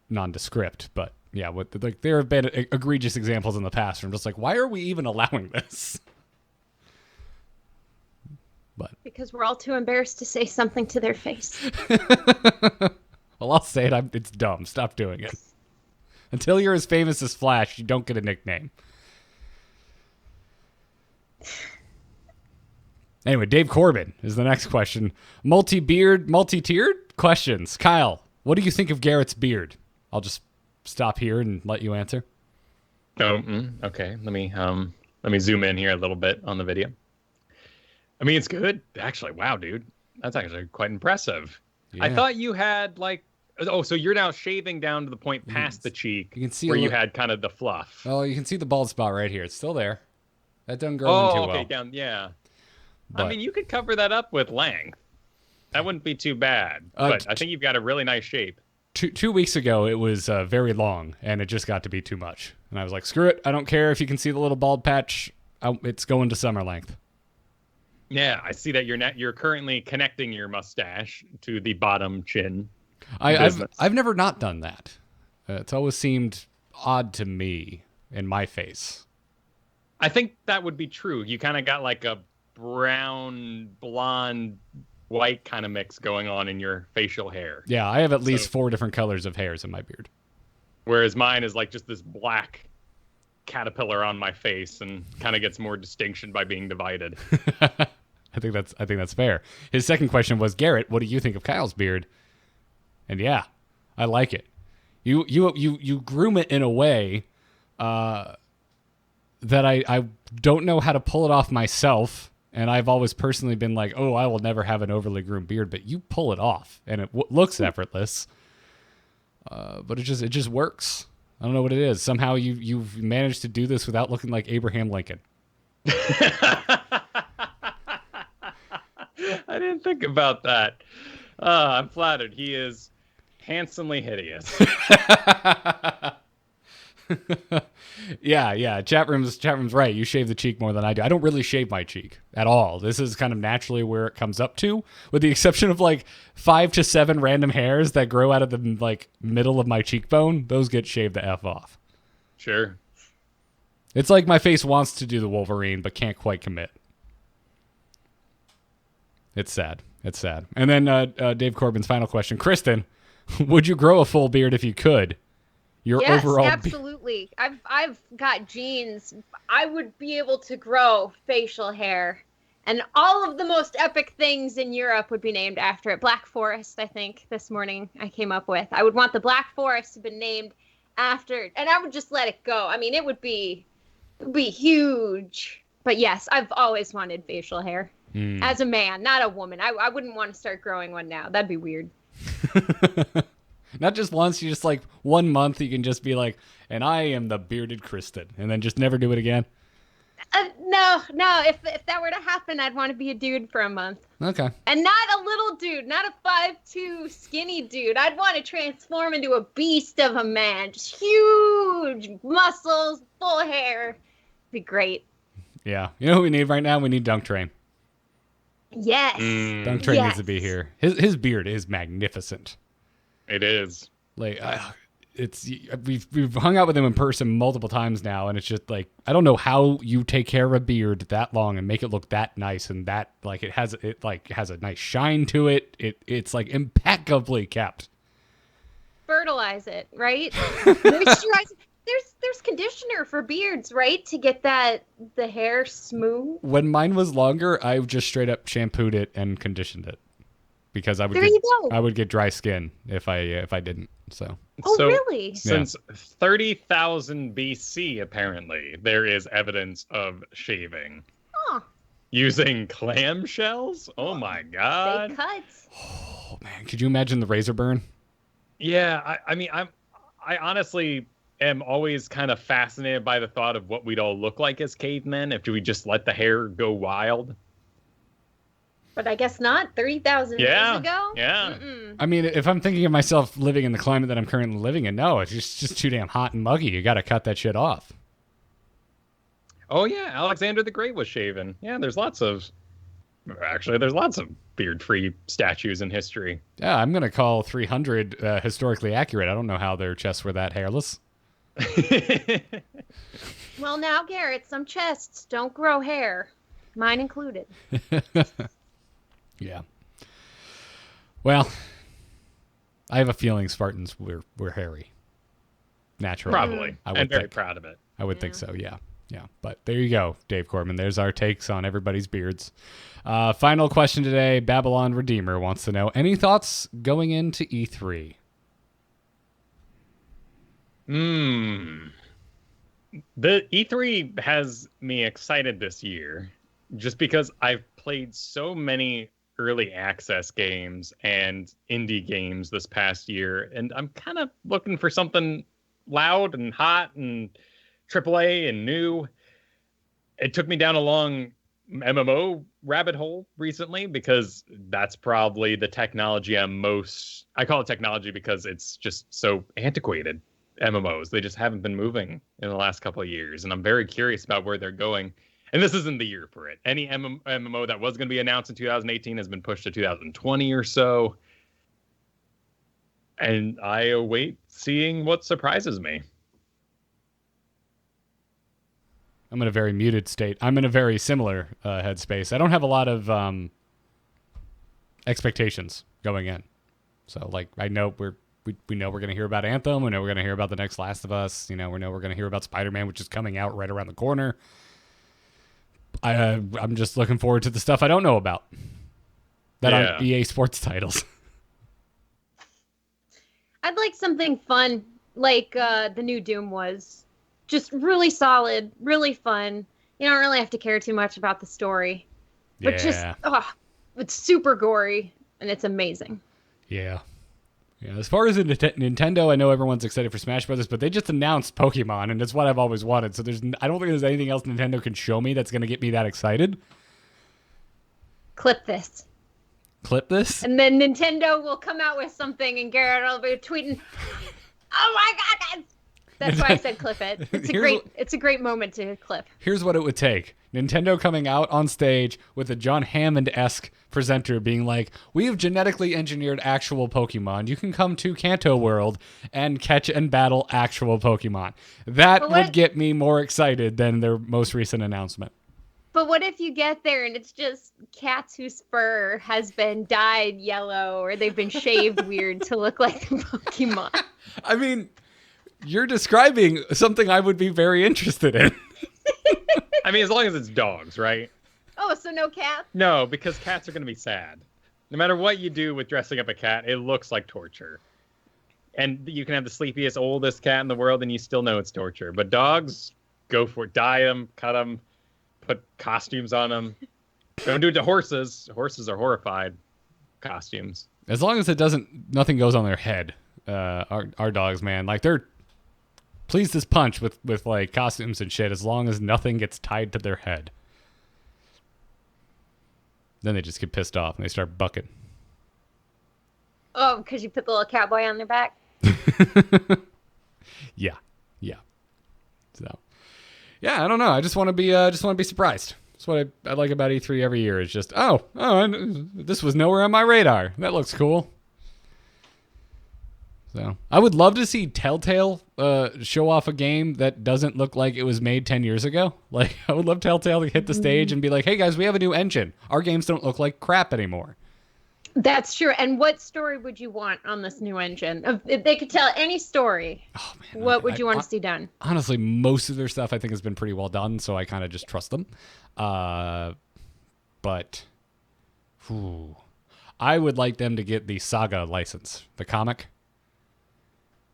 Speaker 2: nondescript, but yeah, like there have been egregious examples in the past. And I'm just like, why are we even allowing this? But
Speaker 3: Because we're all too embarrassed to say something to their face.
Speaker 2: well, I'll say it. It's dumb. Stop doing it. Until you're as famous as Flash, you don't get a nickname. Anyway, Dave Corbin is the next question. Multi-beard, multi-tiered questions. Kyle, what do you think of Garrett's beard? I'll just stop here and let you answer.
Speaker 1: Oh, okay. Let me zoom in here a little bit on the video. I mean, it's good. Actually, wow, dude. That's actually quite impressive. Yeah. I thought you had like, oh, so you're now shaving down to the point past the cheek
Speaker 2: you can see
Speaker 1: where you had kind of the fluff.
Speaker 2: Oh, you can see the bald spot right here. It's still there. That doesn't grow in too well.
Speaker 1: Oh, okay, down, yeah. But, I mean, you could cover that up with length. That wouldn't be too bad. But I think you've got a really nice shape.
Speaker 2: 2 weeks ago, it was very long, and it just got to be too much. And I was like, screw it. I don't care if you can see the little bald patch. It's going to summer length.
Speaker 1: Yeah, I see that you're currently connecting your mustache to the bottom chin.
Speaker 2: I've never not done that. It's always seemed odd to me in my face.
Speaker 1: I think that would be true. You kind of got like a brown, blonde, white kind of mix going on in your facial hair.
Speaker 2: Yeah, I have at least 4 different colors of hairs in my beard.
Speaker 1: Whereas mine is like just this black caterpillar on my face and kind of gets more distinction by being divided.
Speaker 2: I think that's fair. His second question was, Garrett, what do you think of Kyle's beard? And yeah, I like it. You groom it in a way that I don't know how to pull it off myself. And I've always personally been like, oh, I will never have an overly groomed beard, but you pull it off, and it looks effortless. But it just works. I don't know what it is. Somehow you've managed to do this without looking like Abraham Lincoln.
Speaker 1: I didn't think about that. I'm flattered. He is handsomely hideous.
Speaker 2: Yeah. Chat room's right. You shave the cheek more than I do. I don't really shave my cheek at all. This is kind of naturally where it comes up to, with the exception of like 5 to 7 random hairs that grow out of the like middle of my cheekbone. Those get shaved the F off.
Speaker 1: Sure.
Speaker 2: It's like my face wants to do the Wolverine, but can't quite commit. It's sad. And then Dave Corbin's final question. Kristen, would you grow a full beard if you could?
Speaker 3: Yes, absolutely. I've got genes. I would be able to grow facial hair. And all of the most epic things in Europe would be named after it. Black Forest, I think, this morning I came up with. I would want the Black Forest to be named after, and I would just let it go. I mean, it would be huge. But yes, I've always wanted facial hair. As a man, not a woman. I wouldn't want to start growing one now. That'd be weird.
Speaker 2: Not just once, you just like 1 month you can just be like, and I am the bearded Kristen, and then just never do it again.
Speaker 3: No. If that were to happen, I'd want to be a dude for a month.
Speaker 2: Okay.
Speaker 3: And not a little dude, not a 5'2" skinny dude. I'd want to transform into a beast of a man. Just huge muscles, full hair. Be great.
Speaker 2: Yeah. You know what we need right now? We need Dunk Train.
Speaker 3: Yes.
Speaker 2: Dunk Train needs to be here. His beard is magnificent.
Speaker 1: It is.
Speaker 2: Like we've hung out with him in person multiple times now, and it's just like I don't know how you take care of a beard that long and make it look that nice, and that like it has a nice shine to it. It's like impeccably kept.
Speaker 3: Fertilize it, right? Moisturize it. There's conditioner for beards, right? To get the hair smooth.
Speaker 2: When mine was longer, I just straight up shampooed it and conditioned it. Because I would get dry skin if I didn't. So
Speaker 3: really?
Speaker 1: Since 30,000 BC, apparently there is evidence of shaving using clamshells. Oh my god!
Speaker 3: They cut.
Speaker 2: Oh man, could you imagine the razor burn?
Speaker 1: Yeah, I mean, I honestly am always kind of fascinated by the thought of what we'd all look like as cavemen if we just let the hair go wild.
Speaker 3: But I guess not. 30,000 years ago?
Speaker 1: Yeah.
Speaker 2: I mean, if I'm thinking of myself living in the climate that I'm currently living in, no, it's just too damn hot and muggy. You got to cut that shit off.
Speaker 1: Oh, yeah. Alexander the Great was shaven. Yeah, there's lots of beard-free statues in history.
Speaker 2: Yeah, I'm going to call 300 historically accurate. I don't know how their chests were that hairless.
Speaker 3: Well, now, Garrett, some chests don't grow hair. Mine included.
Speaker 2: Yeah. Well, I have a feeling Spartans were hairy. Naturally.
Speaker 1: Probably. I'm very proud of it.
Speaker 2: I would think so, yeah. Yeah. But there you go, Dave Corbin. There's our takes on everybody's beards. Final question today. Babylon Redeemer wants to know, any thoughts going into E3?
Speaker 1: The E3 has me excited this year just because I've played so many early access games and indie games this past year, and I'm kind of looking for something loud and hot and AAA and new. It took me down a long MMO rabbit hole recently because that's probably the technology I call it technology because it's just so antiquated. MMOs, they just haven't been moving in the last couple of years, and I'm very curious about where they're going. And this isn't the year for it. Any MMO that was going to be announced in 2018 has been pushed to 2020 or so. And I await seeing what surprises me.
Speaker 2: I'm in a very muted state. I'm in a very similar headspace. I don't have a lot of expectations going in. So, like, I know we know we're going to hear about Anthem. We know we're going to hear about the next Last of Us. You know, we know we're going to hear about Spider-Man, which is coming out right around the corner. I'm just looking forward to the stuff I don't know about. That aren't EA Sports titles.
Speaker 3: I'd like something fun, like the new Doom was. Just really solid, really fun. You don't really have to care too much about the story. But it's super gory, and it's amazing.
Speaker 2: Yeah. Yeah, as far as Nintendo, I know everyone's excited for Smash Brothers, but they just announced Pokemon, and it's what I've always wanted. So I don't think there's anything else Nintendo can show me that's going to get me that excited.
Speaker 3: Clip this.
Speaker 2: Clip this?
Speaker 3: And then Nintendo will come out with something, and Garrett will be tweeting, "Oh my God, that's why I said clip it. It's a great moment to clip."
Speaker 2: Here's what it would take. Nintendo coming out on stage with a John Hammond-esque presenter being like, "We have genetically engineered actual Pokemon. You can come to Kanto World and catch and battle actual Pokemon." That would get me more excited than their most recent announcement.
Speaker 3: But what if you get there and it's just cats whose fur has been dyed yellow or they've been shaved weird to look like the Pokemon?
Speaker 2: I mean, you're describing something I would be very interested in.
Speaker 1: I mean, as long as it's dogs, right?
Speaker 3: Oh, so no cats?
Speaker 1: No, because cats are going to be sad. No matter what you do with dressing up a cat, it looks like torture. And you can have the sleepiest, oldest cat in the world, and you still know it's torture. But dogs, go for it. Dye them, cut them, put costumes on them. Don't do it to horses. Horses are horrified. Costumes.
Speaker 2: As long as nothing goes on their head. Our dogs, man, like they're pleased as punch with like costumes and shit, as long as nothing gets tied to their head. Then they just get pissed off and they start bucking.
Speaker 3: Oh, because you put the little cowboy on their back?
Speaker 2: Yeah. So, yeah, I don't know. I just want to be surprised. That's what I like about E3 every year. It's just, this was nowhere on my radar. That looks cool. So I would love to see Telltale show off a game that doesn't look like it was made 10 years ago. Like, I would love Telltale to hit the stage and be like, "Hey guys, we have a new engine. Our games don't look like crap anymore."
Speaker 3: That's true. And what story would you want on this new engine? If they could tell any story, what would you want to see done? Honestly,
Speaker 2: most of their stuff I think has been pretty well done, so I kind of just trust them. But I would like them to get the Saga license, the comic.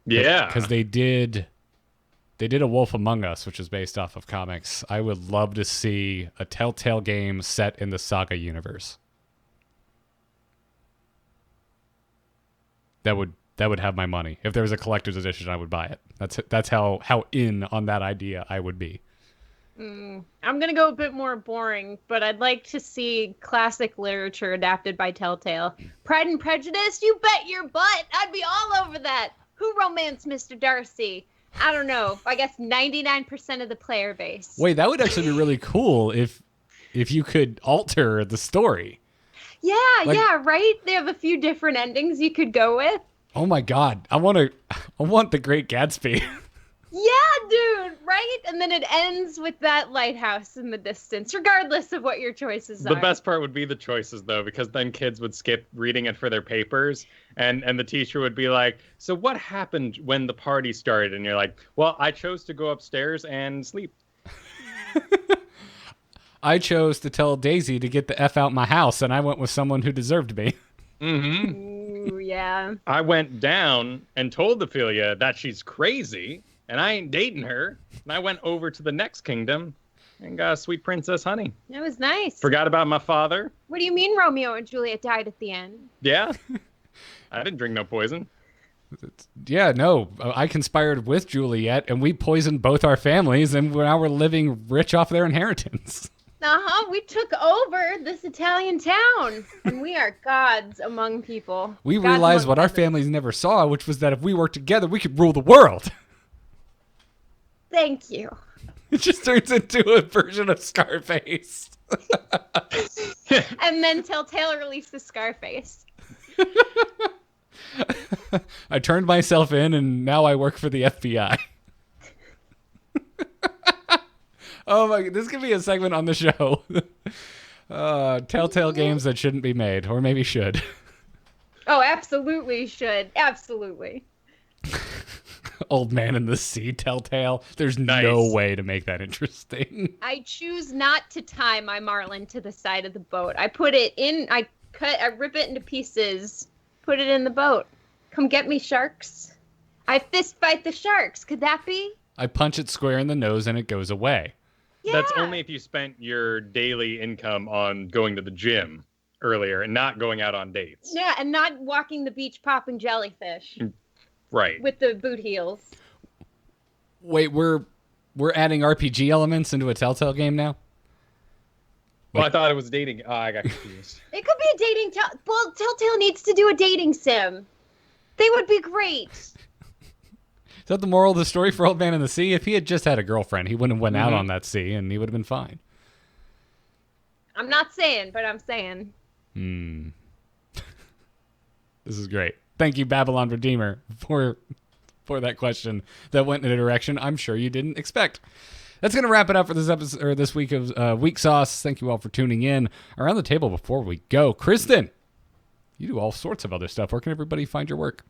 Speaker 1: Yeah,
Speaker 2: because they did A Wolf Among Us, which is based off of comics. I would love to see a Telltale game set in the Saga universe. That would have my money. If there was a collector's edition, I would buy it. That's how in on that idea I would be.
Speaker 3: I'm gonna go a bit more boring, but I'd like to see classic literature adapted by Telltale. Pride and Prejudice, you bet your butt, I'd be all over that. Who romanced Mr. Darcy? I don't know. I guess 99% of the player base.
Speaker 2: Wait, that would actually be really cool if you could alter the story.
Speaker 3: Yeah, right? They have a few different endings you could go with.
Speaker 2: Oh my God. I want the Great Gatsby.
Speaker 3: Yeah, dude, right? And then it ends with that lighthouse in the distance, regardless of what your choices are.
Speaker 1: The best part would be the choices, though, because then kids would skip reading it for their papers, and the teacher would be like, so what happened when the party started? And you're like, well, I chose to go upstairs and sleep.
Speaker 2: I chose to tell Daisy to get the F out my house, and I went with someone who deserved me.
Speaker 1: Mm-hmm.
Speaker 3: Ooh, yeah.
Speaker 1: I went down and told Ophelia that she's crazy, and I ain't dating her. And I went over to the next kingdom and got a sweet Princess Honey.
Speaker 3: That was nice.
Speaker 1: Forgot about my father.
Speaker 3: What do you mean Romeo and Juliet died at the end?
Speaker 1: Yeah. I didn't drink no poison.
Speaker 2: Yeah, no, I conspired with Juliet, and we poisoned both our families, and now we're living rich off their inheritance.
Speaker 3: Uh-huh, we took over this Italian town, and we are gods among people.
Speaker 2: We
Speaker 3: Gods
Speaker 2: realized
Speaker 3: among
Speaker 2: what our
Speaker 3: peasants.
Speaker 2: families never saw, which was that if we worked together, we could rule the world.
Speaker 3: Thank you.
Speaker 2: It just turns into a version of Scarface.
Speaker 3: And then Telltale released the Scarface.
Speaker 2: I turned myself in, and now I work for the FBI. Oh my! This could be a segment on the show. Telltale games that shouldn't be made, or maybe should.
Speaker 3: Oh, absolutely should. Absolutely.
Speaker 2: Old Man in the Sea, Telltale. There's no way to make that interesting.
Speaker 3: I choose not to tie my marlin to the side of the boat. I put it in, I rip it into pieces, put it in the boat. Come get me, sharks. I fist fight the sharks. Could that be?
Speaker 2: I punch it square in the nose and it goes away.
Speaker 3: Yeah.
Speaker 1: That's only if you spent your daily income on going to the gym earlier and not going out on dates.
Speaker 3: Yeah, and not walking the beach popping jellyfish.
Speaker 1: Right.
Speaker 3: With the boot heels.
Speaker 2: Wait, we're adding RPG elements into a Telltale game now?
Speaker 1: Well, I thought it was dating. Oh, I got confused.
Speaker 3: It could be a dating... Well, Telltale needs to do a dating sim. They would be great.
Speaker 2: Is that the moral of the story for Old Man in the Sea? If he had just had a girlfriend, he wouldn't have went out on that sea, and he would have been fine.
Speaker 3: I'm not saying, but I'm saying.
Speaker 2: This is great. Thank you, Babylon Redeemer, for that question that went in a direction I'm sure you didn't expect. That's going to wrap it up for this episode, or this week of Weeksauce. Thank you all for tuning in. Around the table before we go, Kristen, you do all sorts of other stuff. Where can everybody find your work?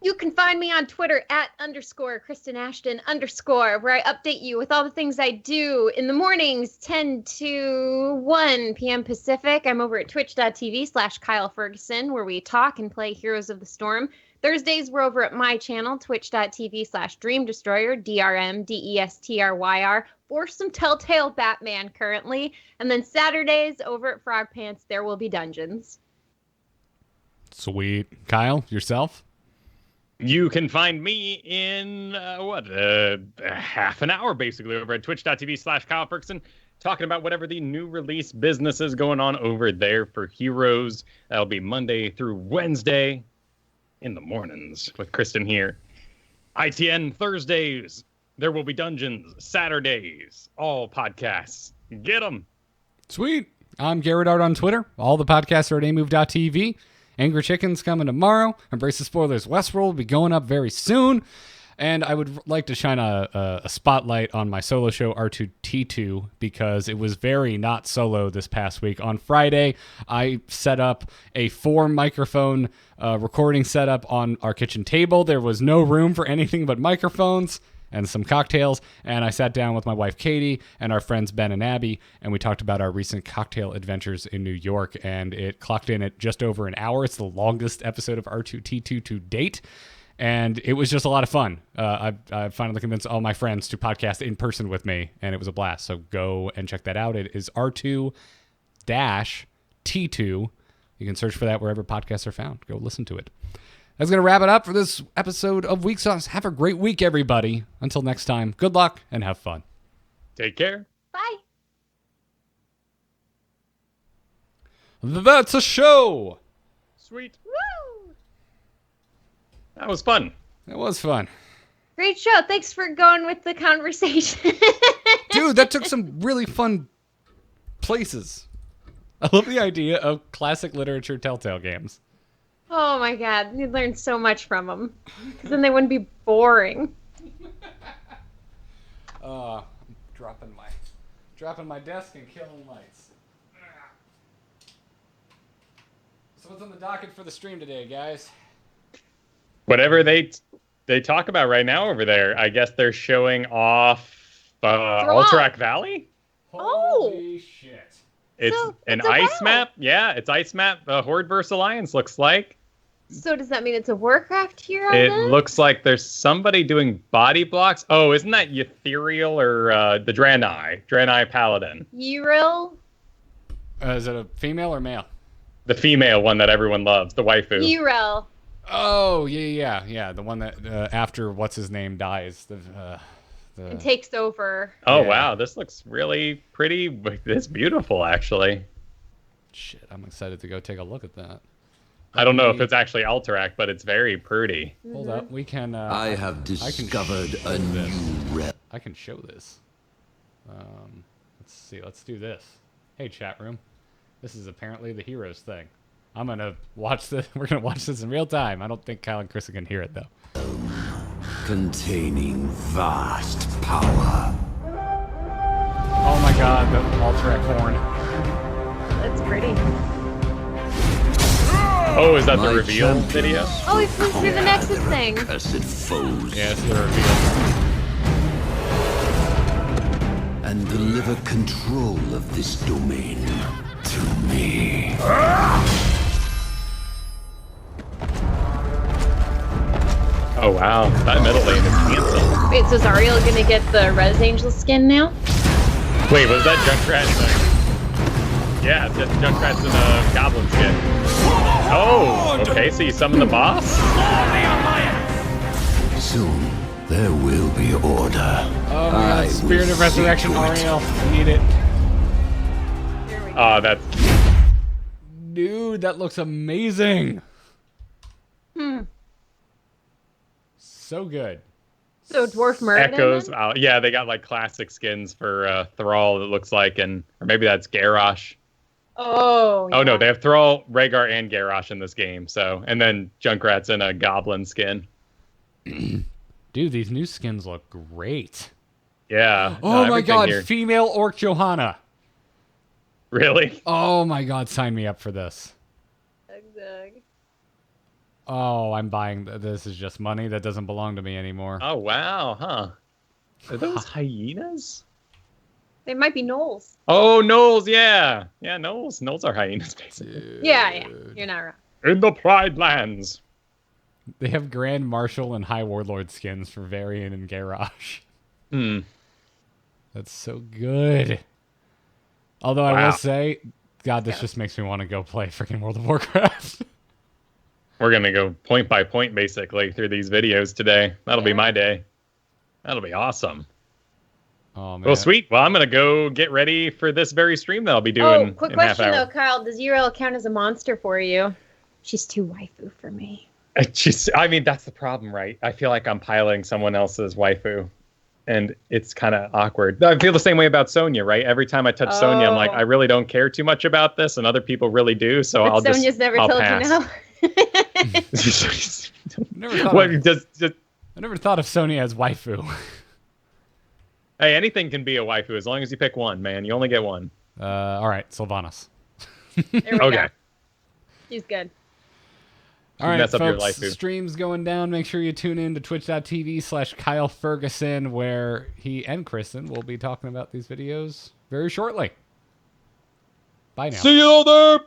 Speaker 3: You can find me on Twitter @_KristenAshton_, where I update you with all the things I do in the mornings, 10 to 1 p.m. Pacific. I'm over at twitch.tv/Kyle Ferguson, where we talk and play Heroes of the Storm. Thursdays, we're over at my channel, twitch.tv/Dream Destroyer, DRMDESTRYR, for some Telltale Batman currently. And then Saturdays, over at Frog Pants, there will be dungeons.
Speaker 2: Sweet. Kyle, yourself?
Speaker 1: You can find me in, half an hour, basically, over at twitch.tv/Kyle Ferguson, talking about whatever the new release business is going on over there for Heroes. That'll be Monday through Wednesday in the mornings with Kristen here. ITN Thursdays, there will be dungeons. Saturdays, all podcasts. Get them.
Speaker 2: Sweet. I'm Garrett Art on Twitter. All the podcasts are at amove.tv. Angry Chicken's coming tomorrow. Embrace the Spoilers Westworld will be going up very soon. And I would like to shine a spotlight on my solo show, R2T2, because it was very not solo this past week. On Friday, I set up a 4-microphone recording setup on our kitchen table. There was no room for anything but microphones and some cocktails, and I sat down with my wife Katie and our friends Ben and Abby, and we talked about our recent cocktail adventures in New York, and it clocked in at just over an hour. It's the longest episode of R2T2 to date, and it was just a lot of fun. I finally convinced all my friends to podcast in person with me, and it was a blast, so go and check that out. It is R2-T2. You can search for that wherever podcasts are found. Go listen to it. That's going to wrap it up for this episode of Weeksauce. Have a great week, everybody. Until next time, good luck and have fun.
Speaker 1: Take care.
Speaker 3: Bye.
Speaker 2: That's a show.
Speaker 1: Sweet.
Speaker 3: Woo!
Speaker 1: That was fun.
Speaker 2: That was fun.
Speaker 3: Great show. Thanks for going with the conversation.
Speaker 2: Dude, that took some really fun places. I love the idea of classic literature Telltale games.
Speaker 3: Oh my god, you'd learn so much from them. Because then they wouldn't be boring.
Speaker 2: I'm dropping my desk and killing lights. So what's on the docket for the stream today, guys?
Speaker 1: Whatever they talk about right now over there. I guess they're showing off Alterac Valley.
Speaker 2: Holy shit!
Speaker 1: It's an ice map. Yeah, it's ice map. Horde vs Alliance looks like.
Speaker 3: So does that mean it's a Warcraft hero?
Speaker 1: It
Speaker 3: then?
Speaker 1: looks like there's somebody doing body blocks. Oh, isn't that Ethereal or the Draenei Paladin?
Speaker 3: Yril?
Speaker 2: Is it a female or male?
Speaker 1: The female one that everyone loves, the waifu.
Speaker 3: Yril.
Speaker 2: Oh, yeah. The one that after what's his name dies.
Speaker 3: And takes over.
Speaker 1: Oh,
Speaker 2: Yeah.
Speaker 1: wow. This looks really pretty. It's beautiful, actually.
Speaker 2: Shit, I'm excited to go take a look at that.
Speaker 1: I don't know if it's actually Alterac, but it's very pretty.
Speaker 2: Hold up, we can.
Speaker 4: I have discovered a new rep.
Speaker 2: I can show this. Let's see. Let's do this. Hey, chat room. This is apparently the Heroes thing. I'm gonna watch this. We're gonna watch this in real time. I don't think Kyle and Kristen can hear it though.
Speaker 4: Containing vast power.
Speaker 2: Oh my God, the Alterac horn.
Speaker 3: That's pretty.
Speaker 1: Oh, is that the
Speaker 4: My
Speaker 1: reveal
Speaker 4: champions
Speaker 1: video?
Speaker 3: Oh, he flew through the Nexus thing.
Speaker 4: Cursed foes.
Speaker 2: Yeah, it's the reveal.
Speaker 4: And deliver control of this domain to me.
Speaker 1: Oh, wow. That middle lane is handsome.
Speaker 3: Wait, so is Ariel gonna get the Res Angel skin now?
Speaker 1: Wait, was that Junkrat in a... Yeah, it's Junkrat's in a goblin skin. Oh, okay, so you summon the boss?
Speaker 4: Soon there will be order.
Speaker 2: Oh my God, Spirit of Resurrection, Ariel. I need it.
Speaker 1: Oh, that's...
Speaker 2: Dude, that looks amazing. So good.
Speaker 3: So Dwarf Murder.
Speaker 1: Echoes. Yeah, they got like classic skins for Thrall, it looks like, or maybe that's Garrosh.
Speaker 3: Oh.
Speaker 1: Oh no,
Speaker 3: yeah.
Speaker 1: they have Thrall, Rhaegar, and Garrosh in this game. So, and then Junkrat's in a goblin skin.
Speaker 2: Dude, these new skins look great.
Speaker 1: Yeah.
Speaker 2: Oh my God,
Speaker 1: here.
Speaker 2: female Orc Johanna.
Speaker 1: Really?
Speaker 2: Oh my God, sign me up for this.
Speaker 3: Zug.
Speaker 2: Oh, I'm buying. This is just money that doesn't belong to me anymore.
Speaker 1: Oh wow, huh? Are those hyenas?
Speaker 3: They might be gnolls.
Speaker 1: Oh, gnolls, yeah. Yeah, gnolls. Gnolls are hyenas, basically.
Speaker 3: Yeah. You're not wrong.
Speaker 1: In the Pride Lands.
Speaker 2: They have Grand Marshal and High Warlord skins for Varian and Garrosh.
Speaker 1: Hmm.
Speaker 2: That's so good. Although I
Speaker 1: Wow.
Speaker 2: will say, God, this just makes me want to go play freaking World of Warcraft.
Speaker 1: We're going to go point by point, basically, through these videos today. That'll be my day. That'll be awesome.
Speaker 2: Oh, man.
Speaker 1: Well, sweet. Well, I'm going to go get ready for this very stream that I'll be doing
Speaker 3: Oh, quick
Speaker 1: in half
Speaker 3: question
Speaker 1: hour.
Speaker 3: though, Kyle. Does Yril count as a monster for you? She's too waifu for me.
Speaker 1: I mean, that's the problem, right? I feel like I'm piloting someone else's waifu, and it's kind of awkward. I feel the same way about Sonya, right? Every time I touch Sonya, I'm like, I really don't care too much about this, and other people really do, so
Speaker 3: But
Speaker 1: I'll
Speaker 3: Sonya's
Speaker 1: just
Speaker 3: never
Speaker 1: I'll
Speaker 3: told
Speaker 1: pass.
Speaker 3: you no.
Speaker 2: I never thought of Sonya as waifu.
Speaker 1: Hey, anything can be a waifu as long as you pick one, man. You only get one.
Speaker 2: All right, Sylvanas.
Speaker 3: There we
Speaker 1: Okay.
Speaker 3: go. She's good.
Speaker 2: All right,
Speaker 1: mess up your
Speaker 2: folks,
Speaker 1: life, dude.
Speaker 2: stream's going down. Make sure you tune in to twitch.tv/Kyle Ferguson, where he and Kristen will be talking about these videos very shortly. Bye now.
Speaker 1: See you there.